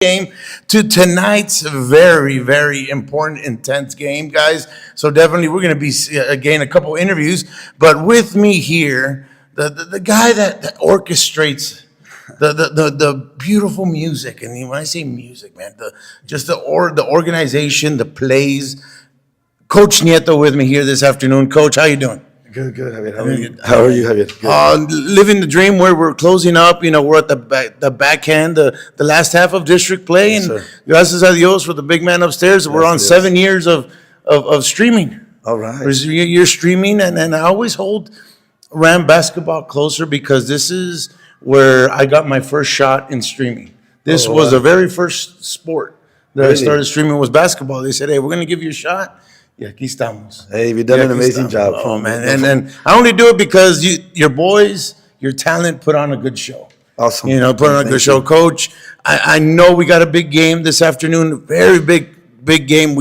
game to tonight's very, very important, intense game, guys. So definitely we're going to be again a couple interviews, but with me here, the guy that orchestrates the beautiful music, and when I say music, man, the organization, the plays. Coach Nieto with me here this afternoon. Coach, how you doing? Good, good, Javier. How are you? How are you, Javier? Living the dream where we're closing up. You know, we're at the backhand, the last half of district play, Yes, and sir. gracias a Dios for the big man upstairs. We're on Yes, yes. 7 years of streaming. All right. You're streaming, and I always hold Ram basketball closer because this is where I got my first shot in streaming. This Oh, was wow. the very first sport that I Really? started streaming was basketball. They said, "Hey, we're going to give you a shot." Y aquí estamos. Hey, you've done Y an aquí amazing estamos. job. Oh, man. And I only do it because your boys, your talent put on a good show. Awesome. You know, put on a Thank good show. you. Coach, I know we got a big game this afternoon, very big game.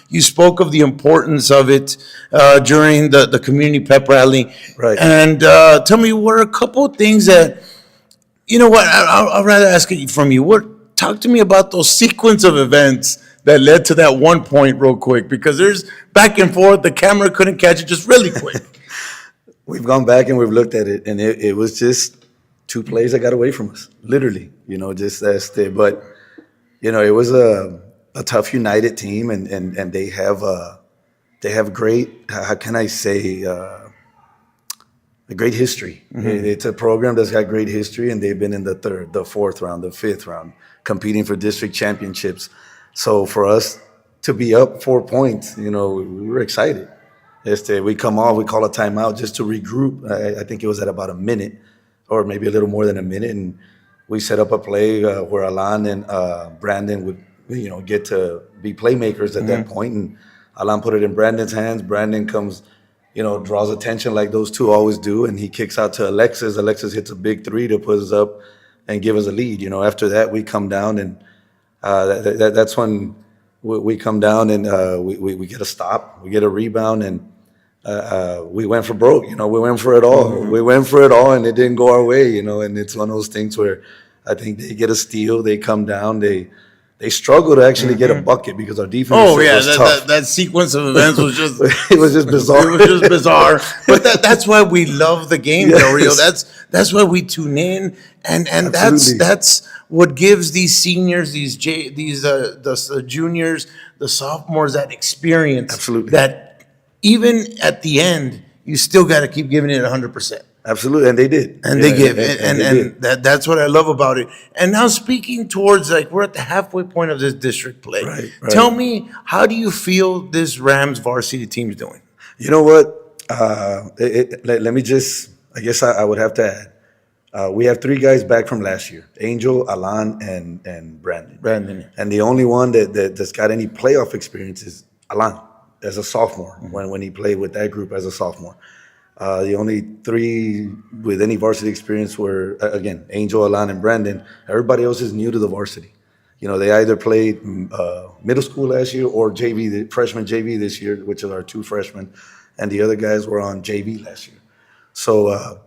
You spoke of the importance of it during the community pep rally. Right. And tell me, what are a couple of things that, you know what, I'd rather ask it from you. Talk to me about those sequence of events that led to that one point real quick, because there's back and forth. The camera couldn't catch it just really quick. We've gone back and we've looked at it, and it was just two plays that got away from us, literally. You know, just as they. But you know, it was a tough United team, and they have great. How can I say? A great history. It's a program that's got great history, and they've been in the third, the fourth round, the fifth round, competing for district championships. So for us to be up 4 points, you know, we were excited. We come off, we call a timeout just to regroup. I think it was at about a minute, or maybe a little more than a minute, and we set up a play where Alan and Brandon would, you know, get to be playmakers at that point, and Alan put it in Brandon's hands. Brandon comes, you know, draws attention like those two always do, and he kicks out to Alexis. Alexis hits a big three to put us up and give us a lead. You know, after that we come down, and that's when we come down, and we get a stop, we get a rebound, and we went for broke. You know, we went for it all. We went for it all, and it didn't go our way. You know, and it's one of those things where I think they get a steal, they come down, they struggle to actually get a bucket because our defense Oh yeah, was tough. that sequence of events was just It was just bizarre. It was just bizarre. But that's why we love the game, Yes. Del Rio. That's why we tune in, and Absolutely. that's what gives these seniors, the juniors, the sophomores that experience. Absolutely. That even at the end, you still got to keep giving it 100%. Absolutely, and they did. And Yeah, they give and they did. that's what I love about it. And now speaking towards, like, we're at the halfway point of this district play. Right. Tell me, how do you feel this Rams varsity team's doing? You know what? Let me just, I guess I would have to add. We have three guys back from last year: Angel, Alan, and Brandon. Brandon. And the only one that's got any playoff experience is Alan as a sophomore, when he played with that group as a sophomore. The only three with any varsity experience were, again, Angel, Alan, and Brandon. Everybody else is new to the varsity. You know, they either played middle school last year or JV, the freshman JV this year, which are our two freshmen, and the other guys were on JV last year. So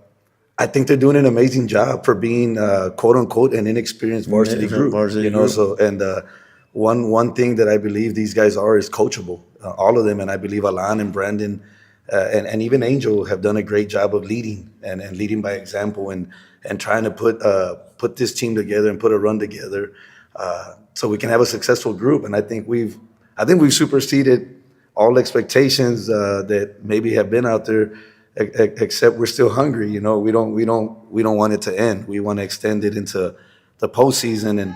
I think they're doing an amazing job for being quote unquote an inexperienced varsity group. Varsity You know, group. so and one thing that I believe these guys are is coachable, all of them, and I believe Alan and Brandon. And even Angel have done a great job of leading and leading by example, and trying to put this team together and put a run together, so we can have a successful group. And I think we've superseded all expectations that maybe have been out there, except we're still hungry. You know, we don't want it to end. We want to extend it into the postseason, and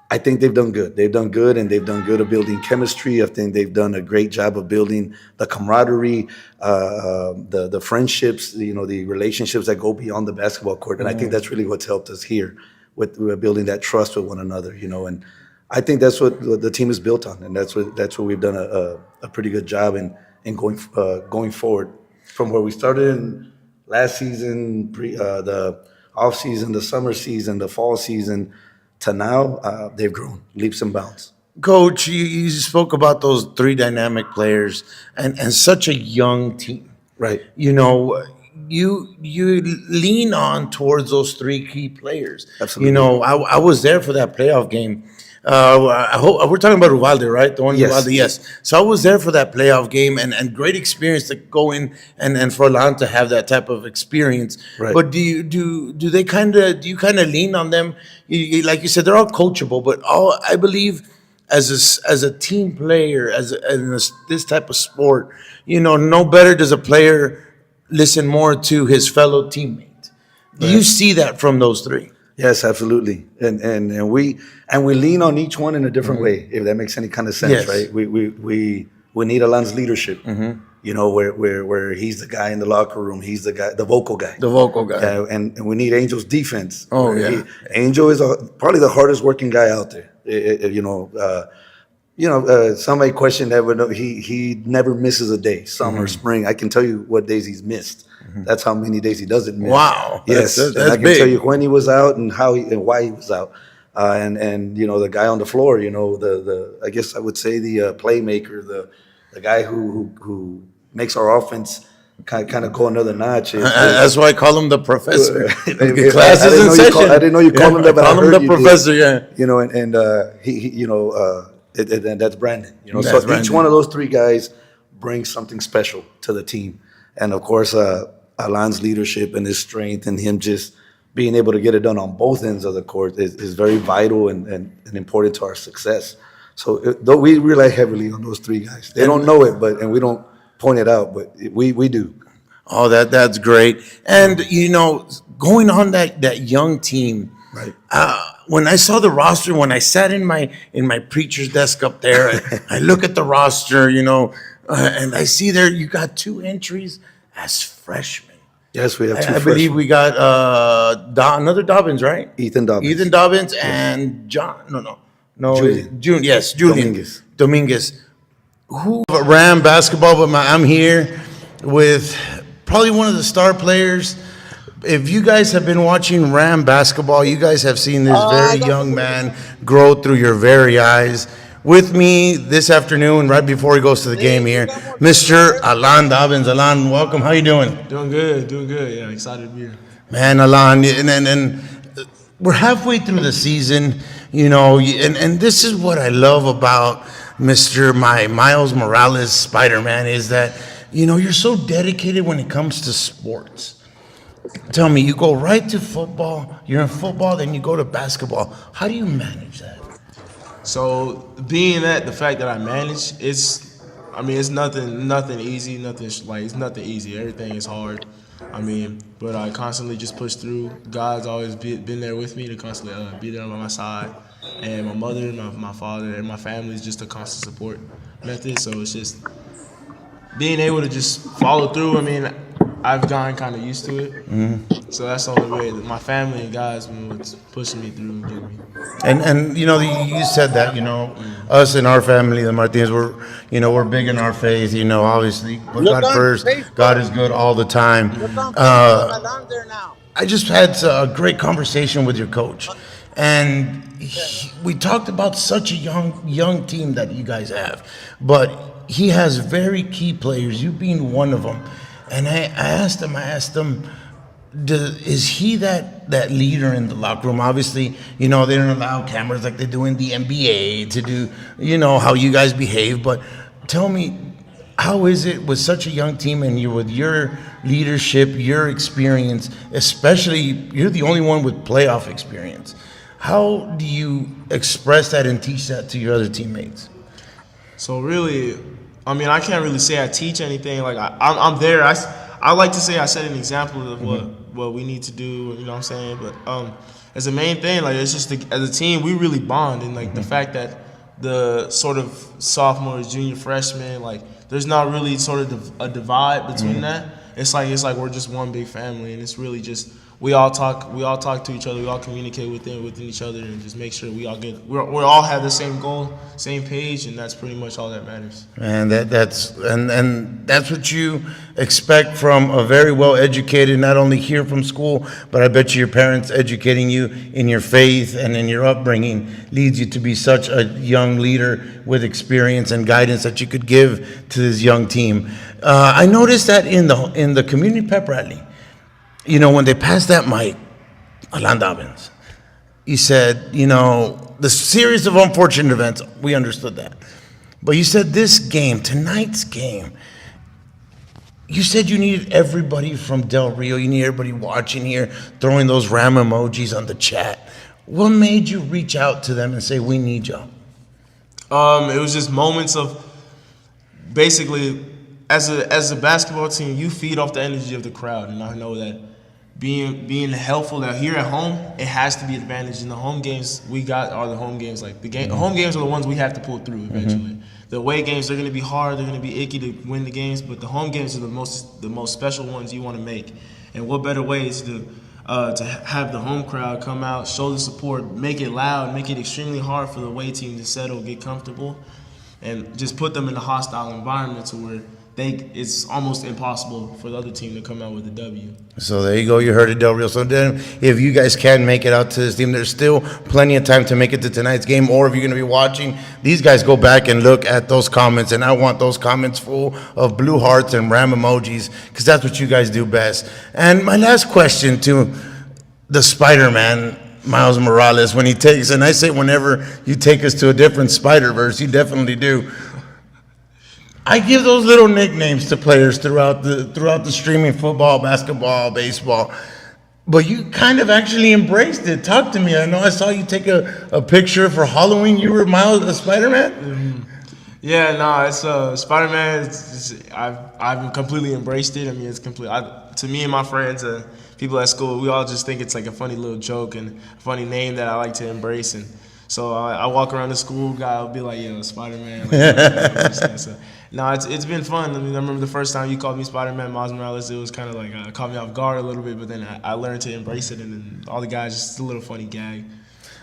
I think they've done good. They've done good, and they've done good of building chemistry. I think they've done a great job of building the camaraderie, the friendships, you know, the relationships that go beyond the basketball court. And I think that's really what's helped us here with building that trust with one another. You know, and I think that's what the team is built on, and that's what we've done a pretty good job in going forward from where we started in last season, the off season, the summer season, the fall season. To now, they've grown leaps and bounds. Coach, you spoke about those three dynamic players and such a young team. Right. You know, you lean on towards those three key players. Absolutely. You know, I was there for that playoff game. I hope we're talking about Uvalde, right? The one in Yes. Uvalde, yes. So I was there for that playoff game, and great experience to go in and for Lan to have that type of experience. Right. But do they do you kind of lean on them? Like you said, they're all coachable, but all I believe as a team player, in this type of sport, no better does a player listen more to his fellow teammate. Do you see that from those three? Yes, absolutely. And we lean on each one in a different way, if that makes any kind of sense, Yes. right? We need Alan's leadership. Where he's the guy in the locker room, he's the guy, the vocal guy. The vocal guy. And we need Angel's defense. Oh, where yeah. Angel is probably the hardest working guy out there. Some may question that, but no, he never misses a day, summer, spring. I can tell you what days he's missed. That's how many days he doesn't miss. Wow. Yes, That's and I can big. tell you when he was out and how and why he was out. And the guy on the floor, the I guess I would say the playmaker, the guy who makes our offense kind of go another notch. That's why I call him the professor. I Classes in session. I didn't know you called him that, but I call him heard the you professor. did. Yeah. And and that's Brandon. That's So Brandon. each one of those three guys brings something special to the team, and of course, Alan's leadership and his strength and him just being able to get it done on both ends of the court is very vital and important to our success. So though we rely heavily on those three guys, they don't know it, and we don't point it out, but we do. Oh, that's great. And going on that young team. Right. When I saw the roster, when I sat in my preacher's desk up there, I look at the roster, and I see there you got 2 entries as freshmen. Yes, we have two I freshmen. believe we got another Dobbins, right? Ethan Dobbins. Ethan Dobbins and John. No, Julian. June. Yes, Julian Dominguez. Who ran basketball? But I'm here with probably one of the star players. If you guys have been watching Ram basketball, you guys have seen this very young man grow through your very eyes. With me this afternoon, right before he goes to the game here, Mr. Alan Dobbins. Alan, welcome. How you doing? Doing good. Yeah, excited to be here. Man, Alan, and we're halfway through the season, and this is what I love about Mr. Miles Morales, Spider-Man, is that, you're so dedicated when it comes to sports. Tell me, you go right to football, you're in football, then you go to basketball. How do you manage that? So being the fact that I manage, it's nothing easy, it's nothing easy. Everything is hard. But I constantly just push through. God's always been there with me to constantly be there by my side. And my mother, my father, and my family is just a constant support method. So it's just being able to just follow through. I've gotten kind of used to it. Mm-hmm. So that's the only way that my family and God's been what's pushing me through and getting me. And you said that, us and our family, the Martinez, we're big in our faith, obviously. Put God first. God is good all the time. I just had a great conversation with your coach. And we talked about such a young team that you guys have. But he has very key players, you being one of them. And I asked him, is he that leader in the locker room? Obviously, they don't allow cameras like they do in the NBA to do, how you guys behave. But tell me, how is it with such a young team and with your leadership, your experience, especially you're the only one with playoff experience. How do you express that and teach that to your other teammates? So really, I can't really say I teach anything. Like I'm there. I like to say I set an example of what we need to do. You know what I'm saying? But as a main thing, it's just as a team we really bond, and the fact that the sort of sophomores, junior, freshmen, there's not really sort of a divide between that. It's like we're just one big family, and it's really just we all talk to each other, we all communicate within each other, and just make sure we all have the same goal, same page, and that's pretty much all that matters. And that's what you expect from a very well educated, not only here from school, but I bet you your parents educating you in your faith and in your upbringing leads you to be such a young leader with experience and guidance that you could give to this young team. I noticed that in the community pep rally, when they passed that mic, Alan Dobbins, he said, the series of unfortunate events, we understood that. But you said this game, tonight's game, you said you needed everybody from Del Rio, you need everybody watching here, throwing those Ram emojis on the chat. What made you reach out to them and say, we need y'all? It was just moments of basically, as a basketball team, you feed off the energy of the crowd, and I know that being helpful. That here at home, it has to be advantage. In the home games we got are the home games. Like the home games are the ones we have to pull through eventually. The away games, they're going to be hard. They're going to be icky to win the games, but the home games are the most special ones you want to make. And what better way is to have the home crowd come out, show the support, make it loud, make it extremely hard for the away team to settle, get comfortable, and just put them in a hostile environment to where it's almost impossible for the other team to come out with a W. So there you go. You heard it, Del Rio. So then, if you guys can make it out to this team, there's still plenty of time to make it to tonight's game. Or if you're going to be watching, these guys go back and look at those comments. And I want those comments full of blue hearts and Ram emojis, because that's what you guys do best. And my last question to the Spider-Man, Miles Morales, when he takes, and I say whenever you take us to a different Spider-Verse, you definitely do. I give those little nicknames to players throughout the streaming football, basketball, baseball. But you kind of actually embraced it. Talk to me. I know I saw you take a picture for Halloween. You were Miles, Spider-Man? Yeah, no, it's Spider-Man. I've completely embraced it. I mean, it's complete. To me and my friends, people at school, we all just think it's like a funny little joke and a funny name that I like to embrace. And so I walk around the school, guy will be like, "Yo, Spider-Man." So, no, it's been fun. I mean, I remember the first time you called me Spider-Man, Miles Morales. It was kind of like caught me off guard a little bit, but then I learned to embrace it, and then all the guys just a little funny gag.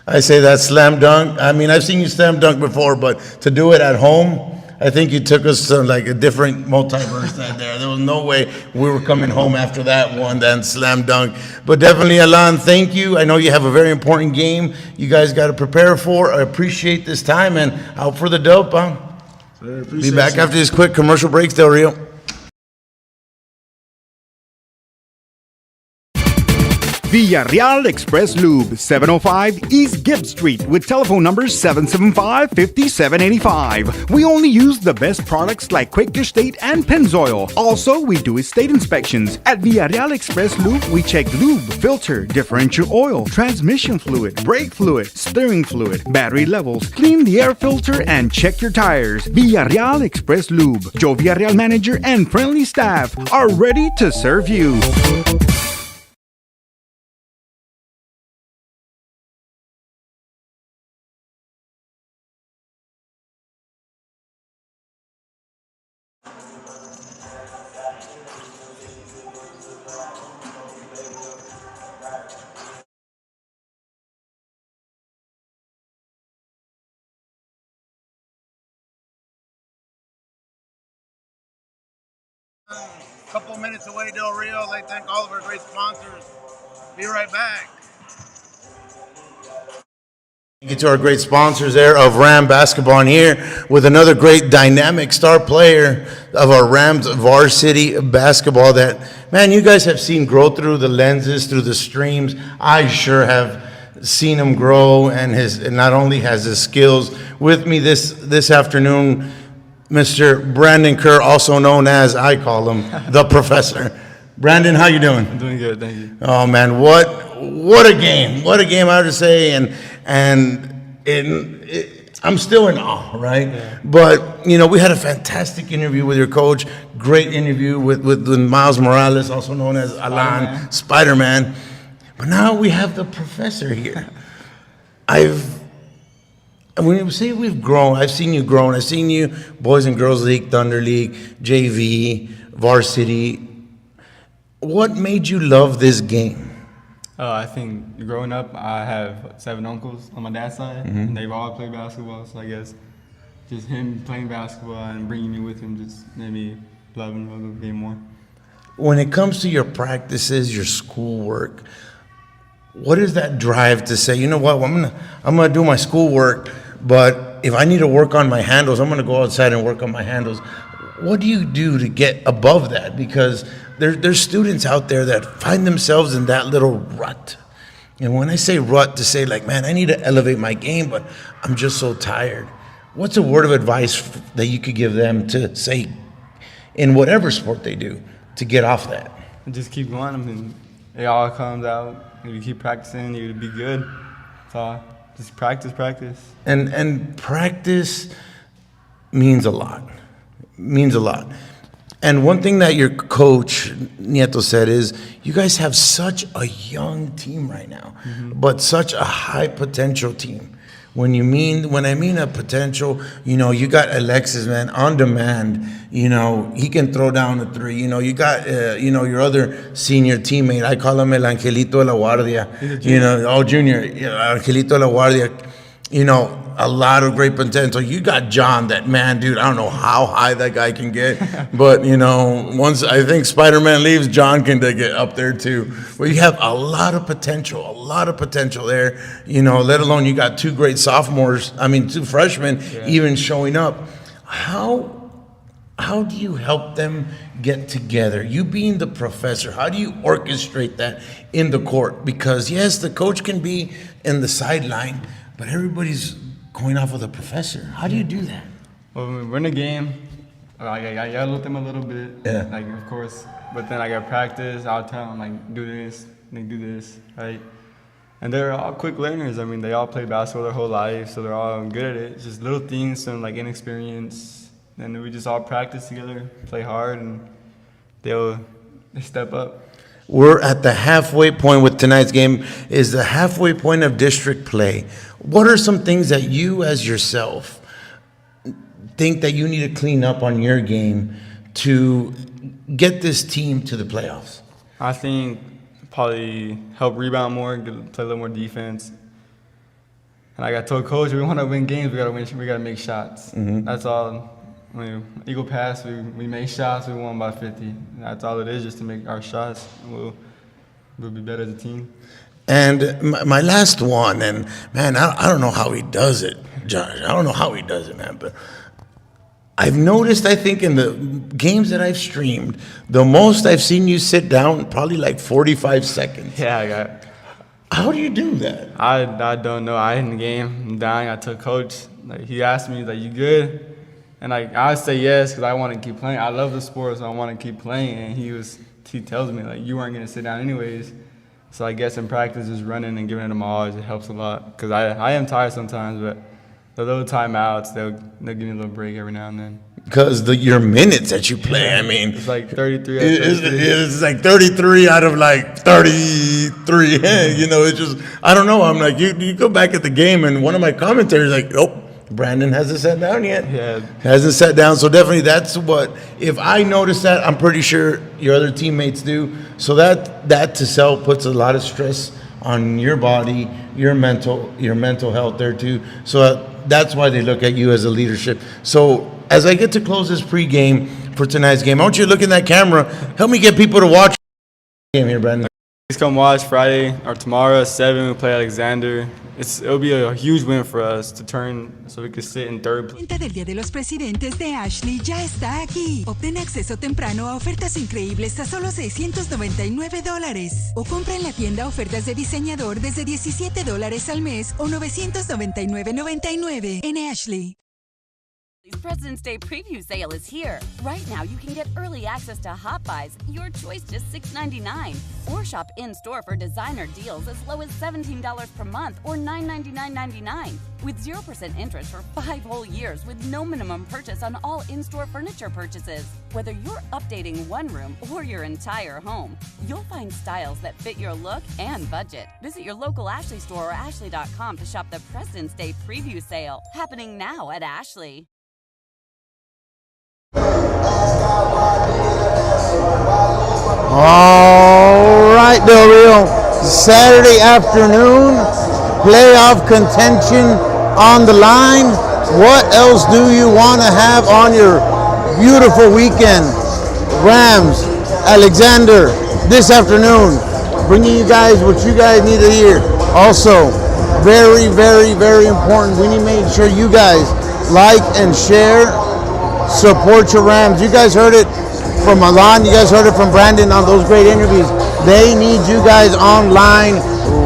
I say that slam dunk. I mean, I've seen you slam dunk before, but to do it at home, I think you took us to like a different multiverse right there. There was no way we were coming home after that one, then slam dunk. But definitely, Alan, thank you. I know you have a very important game you guys got to prepare for. I appreciate this time, and out for the dope, huh? Be back after these quick commercial breaks, Del Rio. Villarreal Express Lube, 705 East Gibb Street, with telephone numbers 775-5785. We only use the best products like Quaker Estate and Pennzoil. Also, we do estate inspections. At Villarreal Express Lube, we check lube, filter, differential oil, transmission fluid, brake fluid, steering fluid, battery levels, clean the air filter, and check your tires. Villarreal Express Lube. Joe Villarreal manager and friendly staff are ready to serve you. Couple minutes away, Del Rio. I'd like to thank all of our great sponsors. Be right back. Thank you to our great sponsors there of Ram Basketball, and here with another great dynamic star player of our Rams varsity basketball that, man, you guys have seen grow through the lenses, through the streams. I sure have seen him grow, and not only has his skills. With me this afternoon, Mr. Brandon Kerr, also known as, I call him, the Professor. Brandon, how you doing? I'm doing good, thank you. Oh man, what a game! What a game, I have to say, I'm still in awe, right? Yeah. But you know, we had a fantastic interview with your coach. Great interview with Miles Morales, also known as Alan Spider-Man. But now we have the Professor here. When you say we've grown, I've seen you grow. I've seen you Boys and Girls League, Thunder League, JV, Varsity. What made you love this game? I think growing up, I have 7 uncles on my dad's side, and they've all played basketball. So I guess just him playing basketball and bringing me with him just made me love and love the game more. When it comes to your practices, your schoolwork, what is that drive to say, you know what, I'm gonna do my schoolwork, but if I need to work on my handles, I'm gonna go outside and work on my handles. What do you do to get above that? Because there's students out there that find themselves in that little rut. And when I say rut, to say like, man, I need to elevate my game, but I'm just so tired. What's a word of advice that you could give them to say, in whatever sport they do, to get off that? Just keep going. I mean, it all comes out. If you keep practicing, you'll be good. So just practice. And practice means a lot. Means a lot. And one thing that your coach, Nieto, said is, you guys have such a young team right now, but such a high potential team. When I mean a potential, you got Alexis, man, on demand. He can throw down a three. You got, your other senior teammate. I call him El Angelito de la Guardia. Junior, Angelito de la Guardia. A lot of great potential. You got John, that man, dude. I don't know how high that guy can get, but once I think Spider-Man leaves, John can get up there too. But you have a lot of potential there. Let alone you got two great sophomores. I mean, two freshmen even showing up. How do you help them get together? You being the professor, how do you orchestrate that in the court? Because yes, the coach can be in the sideline, but everybody's going off with a professor. How do you do that? Well, when we're in a game, I yell with them a little bit. Yeah. Like, of course. But then I got practice. I'll tell them, like, do this, right? And they're all quick learners. I mean, they all play basketball their whole life, so they're all good at it. It's just little things, some, like, inexperience. And we just all practice together, play hard, and they step up. We're at the halfway point with tonight's game, is the halfway point of district play. What are some things that you as yourself think that you need to clean up on your game to get this team to the playoffs? I think probably help rebound more, play a little more defense. And like I told Coach, we want to win games, we got to make shots. That's all. I mean, Eagle Pass, we make shots, we won by 50. That's all it is, just to make our shots. We'll be better as a team. And my last one, and man, I don't know how he does it, Josh. I don't know how he does it, man, but I've noticed, I think, in the games that I've streamed, the most I've seen you sit down, probably like 45 seconds. Yeah, How do you do that? I don't know. I in the game, I'm dying. I took Coach. Like, he asked me, like, you good? And I say yes because I want to keep playing. I love the sport, so I want to keep playing. And he tells me, like, you weren't going to sit down anyways. So I guess in practice, just running and giving it them all, it helps a lot. Because I am tired sometimes, but the little timeouts, they'll give me a little break every now and then. Because your minutes that you play, I mean, it's like 33. It's like 33 out of like 33. It's just, I don't know. I'm like, you go back at the game, and one of my commentators like, oh, Brandon hasn't sat down yet. Yeah. Hasn't sat down. So definitely that's what, if I notice that, I'm pretty sure your other teammates do. So that to self puts a lot of stress on your body, your mental health there too. So that's why they look at you as a leadership. So as I get to close this pregame for tonight's game, I want you to look in that camera. Help me get people to watch the game here, Brandon. Please come watch Friday or tomorrow at 7. We play Alexander. It'll be a huge win for us to turn so we could sit in third place. La venta del Día de los Presidentes de Ashley ya está aquí. Obtén acceso temprano a ofertas increíbles a solo $699. O compra en la tienda ofertas de diseñador desde $17 al mes o $999.99 en Ashley. President's Day preview sale is here. Right now, you can get early access to Hot Buys, your choice just $6.99. Or shop in-store for designer deals as low as $17 per month or $999.99. With 0% interest for 5 whole years with no minimum purchase on all in-store furniture purchases. Whether you're updating one room or your entire home, you'll find styles that fit your look and budget. Visit your local Ashley store or ashley.com to shop the President's Day preview sale, happening now at Ashley. All right, Del Rio. Saturday afternoon, playoff contention on the line. What else do you want to have on your beautiful weekend? Rams, Alexander, this afternoon, bringing you guys what you guys need to hear. Also, very, very, very important. We need to make sure you guys like and share. Support your Rams. You guys heard it from Milan. You guys heard it from Brandon on those great interviews. They need you guys online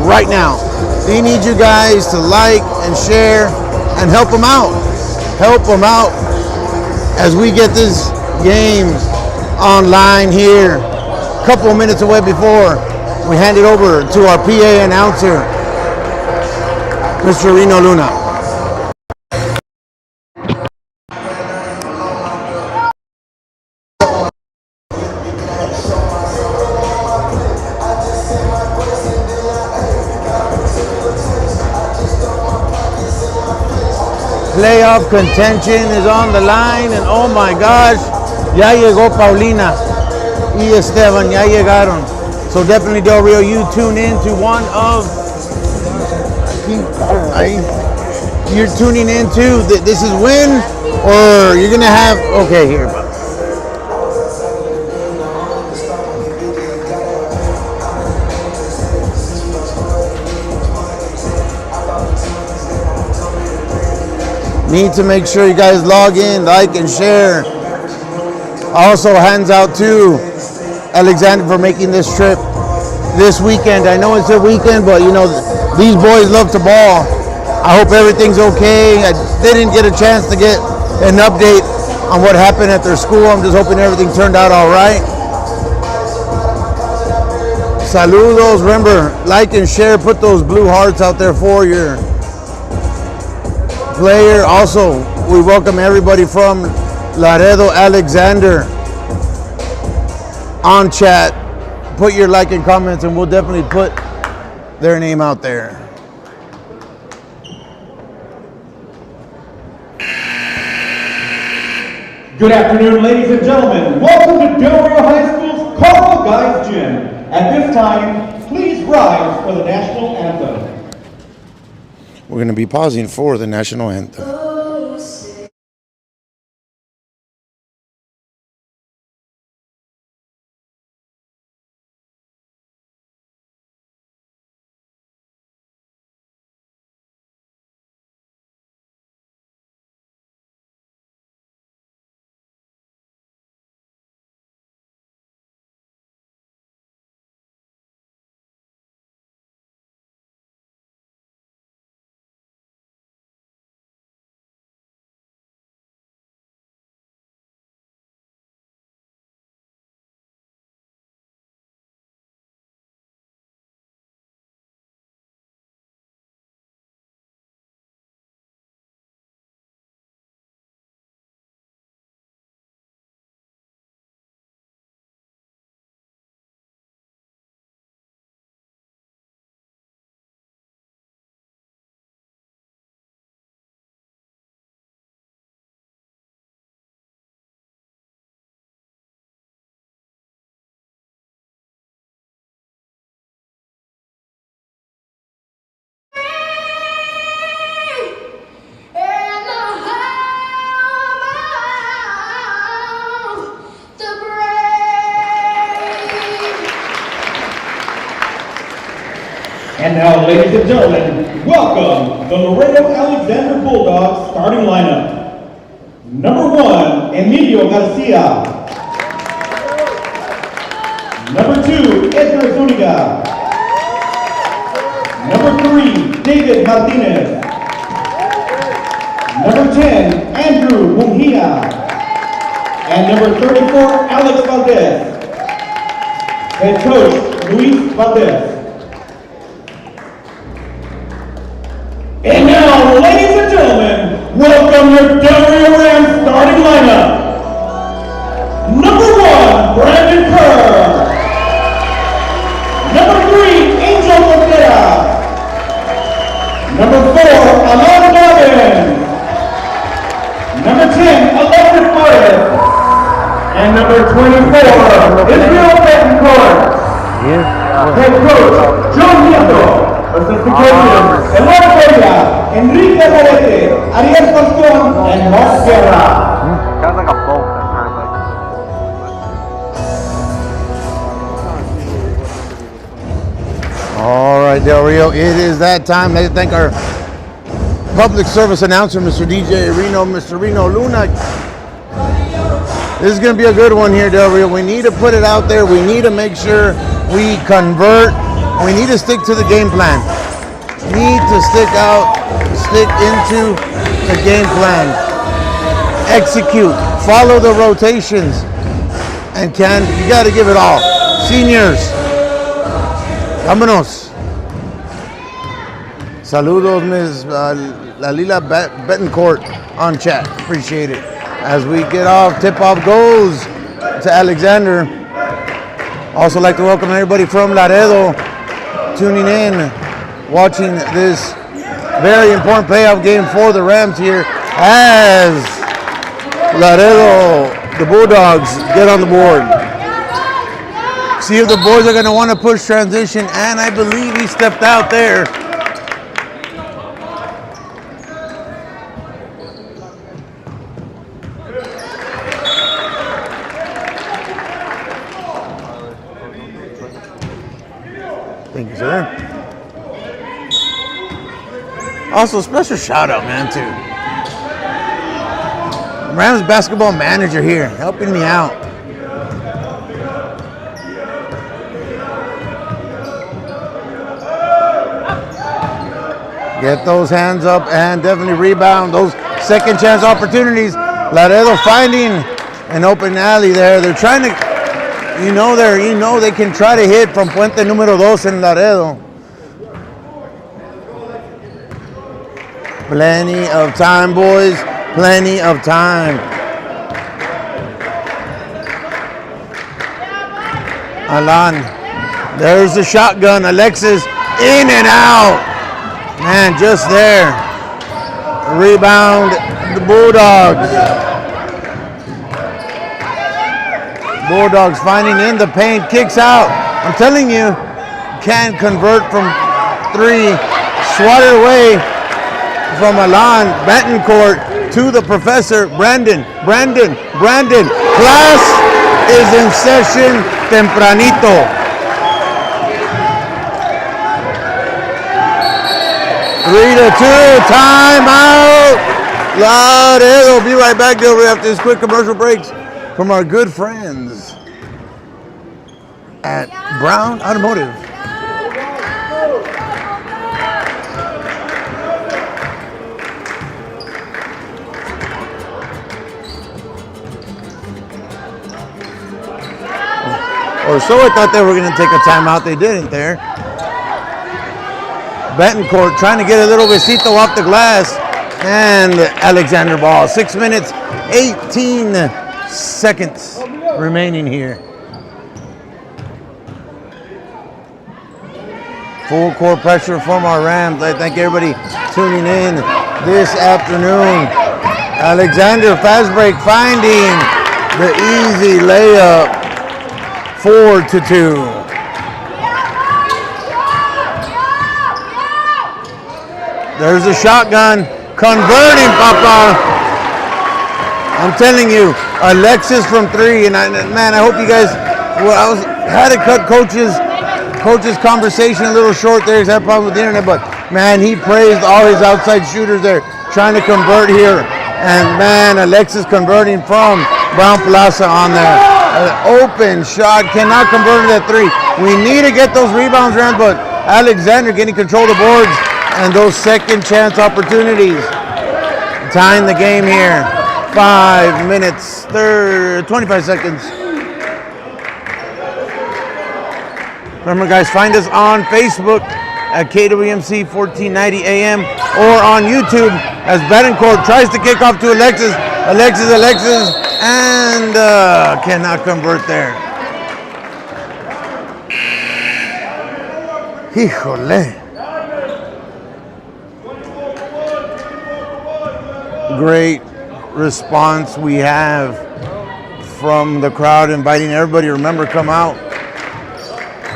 right now. He needs you guys to like and share and help him out. Help him out as we get this game online here. A couple of minutes away before we hand it over to our PA announcer, Mr. Reno Luna. Playoff contention is on the line, and oh my gosh, ya llegó Paulina y Esteban, ya llegaron. So definitely, Del Rio, you tune in to one of, you're tuning into, this is win, or you're gonna have, okay, here. Need to make sure you guys log in, like, and share. Also, hands out to Alexander for making this trip this weekend. I know it's a weekend, but you know, these boys love to ball. I hope everything's okay. I didn't get a chance to get an update on what happened at their school. I'm just hoping everything turned out all right. Saludos. Remember, like and share. Put those blue hearts out there for your player. Also, we welcome everybody from Laredo, Alexander on chat. Put your like and comments, and we'll definitely put their name out there. Good afternoon, ladies and gentlemen. Welcome to Del Rio High School's Carnival Guys Gym. At this time, please rise for the national anthem. We're going to be pausing for the national anthem. And now, ladies and gentlemen, welcome the Laredo Alexander Bulldogs starting lineup. Number 1, Emilio Garcia. Number 2, Edgar Zuniga. Number 3, David Martinez. Number 10, Andrew Mujia. And number 34, Alex Valdez. Head coach, Luis Valdez. And now, ladies and gentlemen, welcome your Del Rio Rams starting lineup. Number 1, Brandon Kerr. Number 3, Angel Montera. Number 4, Alon Gavin. Number 10, Alexis Flores. And number 24, Israel Betancourt. Head coach, John Nieto. Assistant coaches, Eduardo Vega, Enrique Zarete, Ariel Pascual, and Mark Guerra. Sounds like a bolt that time. All right, Del Rio, it is that time. Let's thank our public service announcer, Mr. DJ Reno, Mr. Reno Luna. This is going to be a good one here, Del Rio. We need to put it out there. We need to make sure we convert We need to stick to the game plan. Need to stick into the game plan. Execute. Follow the rotations. And you got to give it all. Seniors. Vámonos. Saludos, Ms. Lalila Betancourt on chat. Appreciate it. As we get off, tip-off goes to Alexander. Also like to welcome everybody from Laredo tuning in, watching this very important playoff game for the Rams here as Laredo, the Bulldogs, get on the board. See if the boys are going to want to push transition, and I believe he stepped out there. Thank you, sir. Also, special shout out, man, to Rams basketball manager here, helping me out. Get those hands up and definitely rebound those second chance opportunities. Laredo finding an open alley there. They're trying to. They can try to hit from Puente número 2 in Laredo. Plenty of time, boys. Plenty of time. Alan. There's the shotgun. Alexis in and out. Man, just there. Rebound, the Bulldogs. Bulldogs finding in the paint, kicks out. I'm telling you, can't convert from 3. Swatted away from Alan Betancourt to the professor, Brandon. Class is in session tempranito. 3-2, timeout. Laredo, be right back, Gilbert, after this quick commercial breaks from our good friends at Brown Automotive. Or so I thought they were going to take a timeout. They didn't there. Betancourt trying to get a little besito off the glass. And Alexander ball. 6 minutes, 18 seconds remaining here. Full court pressure from our Rams. I thank everybody tuning in this afternoon. Alexander fast break finding the easy layup. 4-2. There's a shotgun. Converting, Papa. I'm telling you, Alexis from 3, and I hope you guys. Well, had to cut coach's conversation a little short there. He's had problems with the internet, but man, he praised all his outside shooters there, trying to convert here, and man, Alexis converting from Brown Plaza on there. An open shot, cannot convert it at 3. We need to get those rebounds around, but Alexander getting control of the boards and those second chance opportunities. Tying the game here. 5 minutes, 25 seconds. Remember, guys, find us on Facebook at KWMC 1490 AM or on YouTube as Betancourt tries to kick off to Alexis, and cannot convert there. Híjole. Great response we have from the crowd, inviting everybody to remember, come out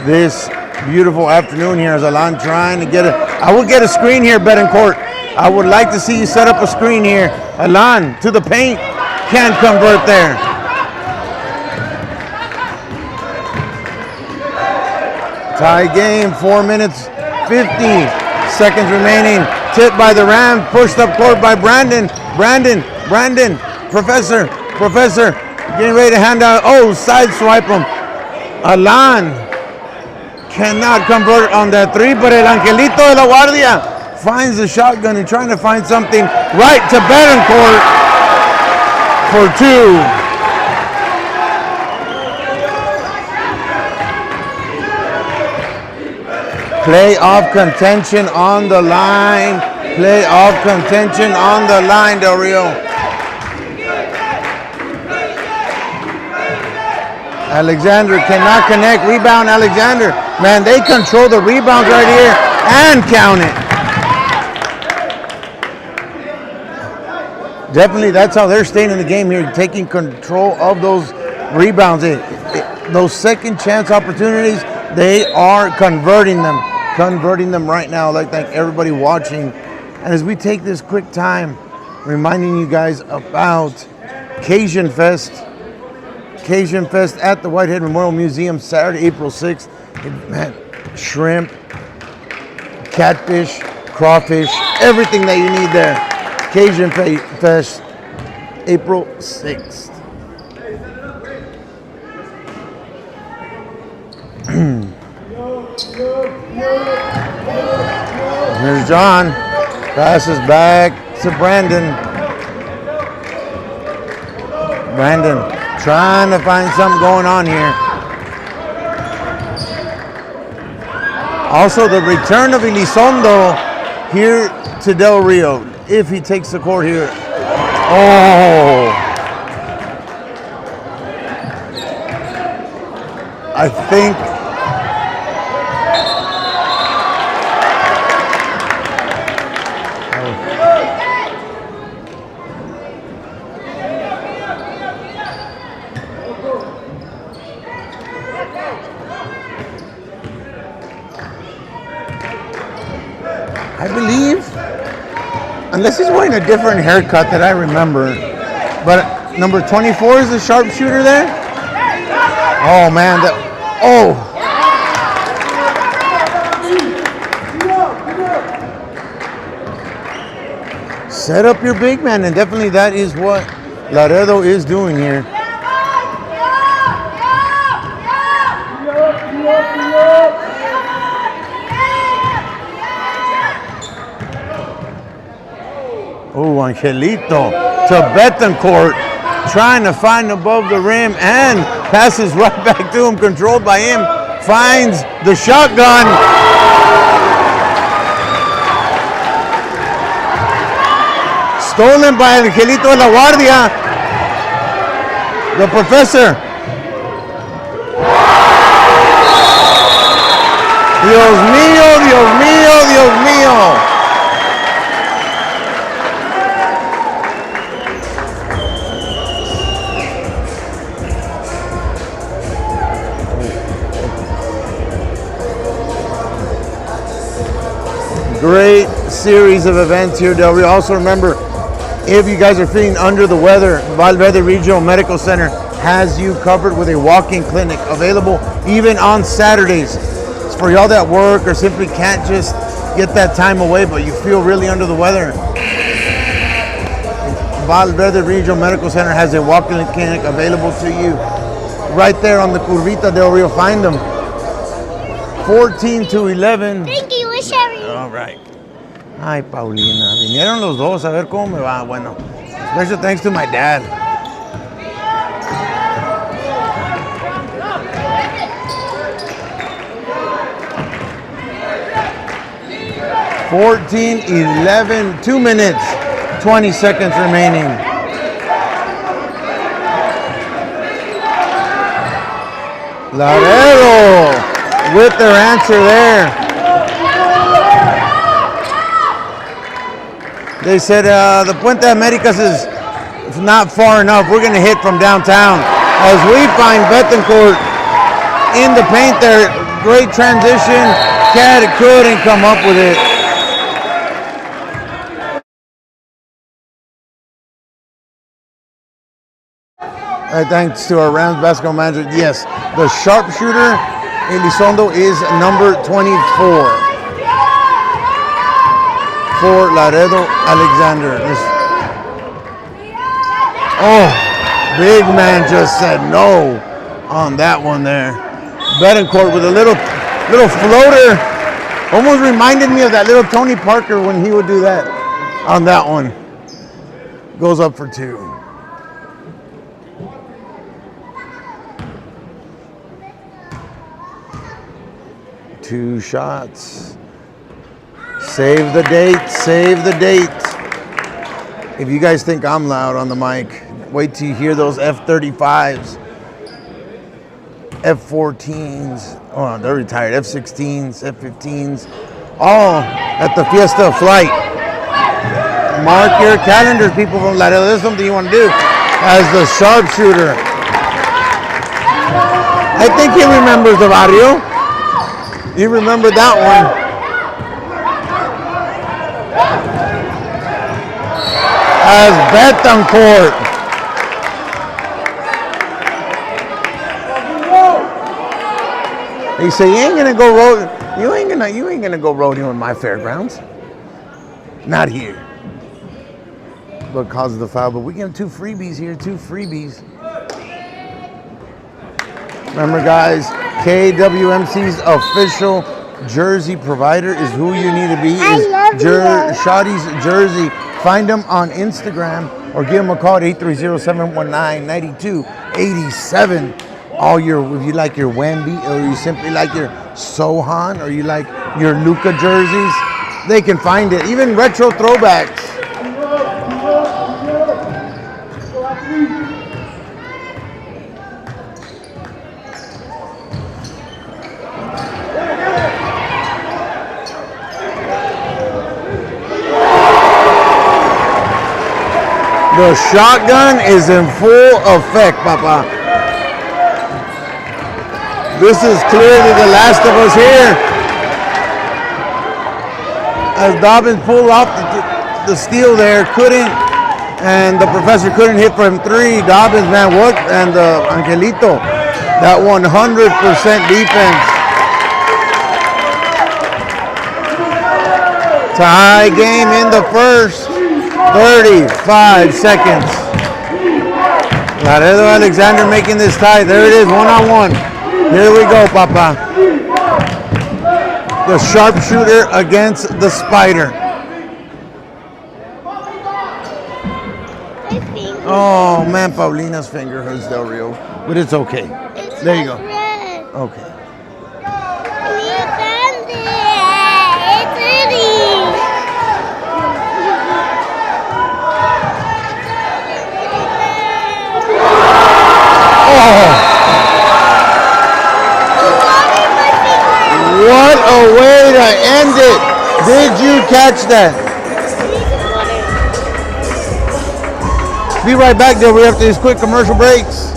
this beautiful afternoon here as Alan trying to get I will get a screen here, Betancourt. I would like to see you set up a screen here. Alan to the paint, can't convert there. Tie game, 4 minutes, 50 seconds remaining. Tipped by the Rams, pushed up court by Brandon, Professor, getting ready to hand out, side swipe him. Alan cannot convert on that three, but El Angelito de la Guardia finds the shotgun and trying to find something right to Betancourt for two. Playoff contention on the line. Playoff contention on the line, Del Rio. Alexander cannot connect. Rebound, Alexander. Man, they control the rebounds right here and count it. Definitely, that's how they're staying in the game here, taking control of those rebounds. Those second chance opportunities, they are converting them right now. I'd like to thank everybody watching. And as we take this quick time, reminding you guys about Cajun Fest at the Whitehead Memorial Museum, Saturday, April 6th. Man, shrimp, catfish, crawfish, everything that you need there. Cajun Fest, April 6th. Here's John. Passes back to Brandon. Brandon trying to find something going on here. Also, the return of Elizondo here to Del Rio, if he takes the court here. Oh! I think unless he's wearing a different haircut that I remember. But number 24 is the sharpshooter there. Oh, man. Set up your big man, and definitely that is what Laredo is doing here. Oh, Angelito to Betancourt, trying to find above the rim and passes right back to him, controlled by him, finds the shotgun. Stolen by Angelito de la Guardia. The professor. Dios mío, Dios mío, Dios mío. Great series of events here, Del Rio. Also remember, if you guys are feeling under the weather, Valverde Regional Medical Center has you covered with a walk-in clinic available even on Saturdays. It's for y'all that work or simply can't just get that time away, but you feel really under the weather. Valverde Regional Medical Center has a walk-in clinic available to you right there on the Curvita Del Rio. Find them. 14-11. Thank you, Sherry. All right. Ay, Paulina. Vinieron los dos a ver cómo me va. Bueno, special thanks to my dad. (14-11), 2 minutes, 20 seconds remaining. Laredo with their answer there. They said the Puente Americas is not far enough. We're going to hit from downtown. As we find Betancourt in the paint there. Great transition. Cat couldn't come up with it. Thanks to our Rams basketball manager. Yes, the sharpshooter, Elizondo, is number 24 for Laredo Alexander. Oh, big man just said no on that one there. Betancourt with a little Little floater. Almost reminded me of that little Tony Parker when he would do that on that one. Goes up for 2. Two shots. Save the date, save the date. If you guys think I'm loud on the mic, wait till you hear those F-35s, F-14s, oh, they're retired, F-16s, F-15s, all at the Fiesta of Flight. Mark your calendars, people from Laredo. There's something you want to do as the sharpshooter. I think he remembers the barrio. You remember that one. As Betancourt. He said, "You ain't gonna go road. You ain't gonna go rodeo in my fairgrounds. Not here." But causes the foul. But we give him 2 freebies here. 2 freebies. Remember, guys, KWMC's official jersey provider is who you need to be. Is Shotty's Jersey. Find them on Instagram or give them a call at 830-719-9287. All your, if you like your Wemby or you simply like your Sohan or you like your Luka jerseys, they can find it. Even retro throwbacks. The shotgun is in full effect, Papa. This is clearly the last of us here. As Dobbins pulled off the steal there, and the professor couldn't hit from 3. Dobbins, man, what? And Angelito, that 100% defense. Tie game in the first. 35 seconds. Laredo Alexander making this tie. There it is, 1-on-1. Here we go, Papa. The sharpshooter against the spider. Oh, man, Paulina's finger hurts, Del Rio. But it's okay. There you go. Okay. What a way to end it. Did you catch that? Be right back, Del Rio, after these quick commercial breaks.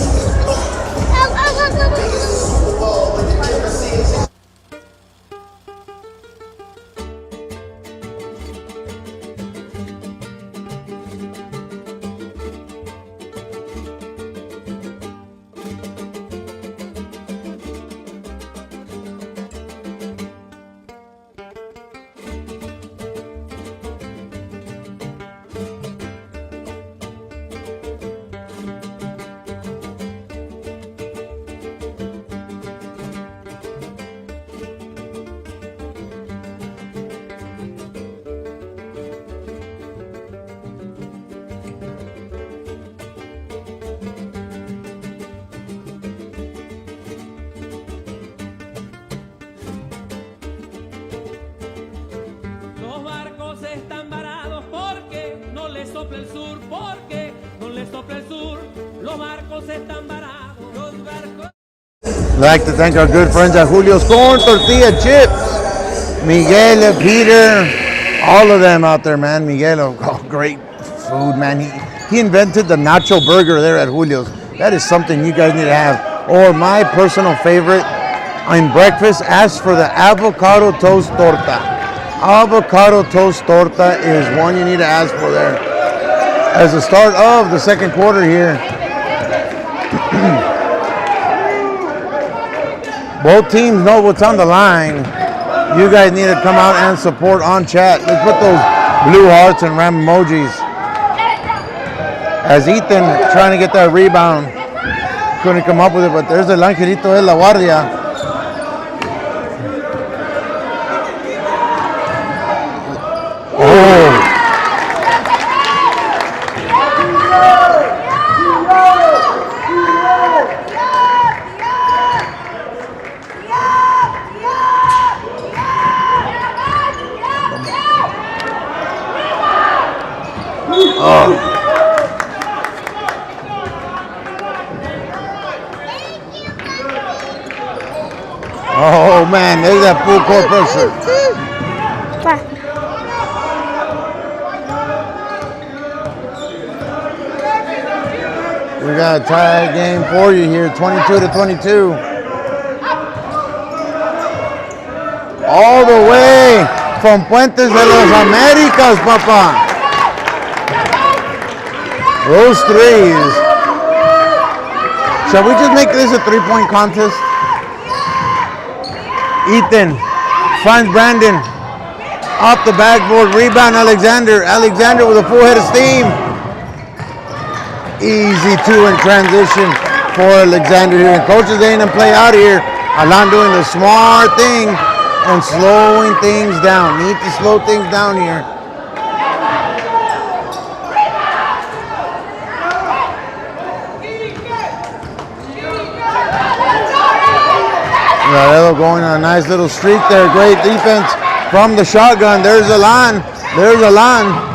sopla el sur, porque no le sopla el sur, los barcos están varados, los barcos. I'd like to thank our good friends at Julio's Corn Tortilla Chips. Miguel, Peter, all of them out there, man. Miguel, oh, great food, man. He invented the nacho burger there at Julio's. That is something you guys need to have. Or my personal favorite, in breakfast, ask for the avocado toast torta. Avocado toast torta is one you need to ask for there. As the start of the second quarter here. Both teams know what's on the line. You guys need to come out and support on chat. Let's put those blue hearts and ram emojis. As Ethan trying to get that rebound. Couldn't come up with it, but there's el Angelito de la Guardia. Oh, man, there's that full court pressure. We got a tie game for you here, 22-22. All the way from Puentes de los Américas, papá. Those threes. Shall we just make this a three-point contest? Ethan finds Brandon. Off the backboard, rebound Alexander. Alexander with a full head of steam. Easy two in transition for Alexander here. And coaches ain't gonna play out here. Alan doing the smart thing and slowing things down. Need to slow things down here. Laredo going on a nice little streak there. Great defense from the shotgun. There's Alan. There's Alan.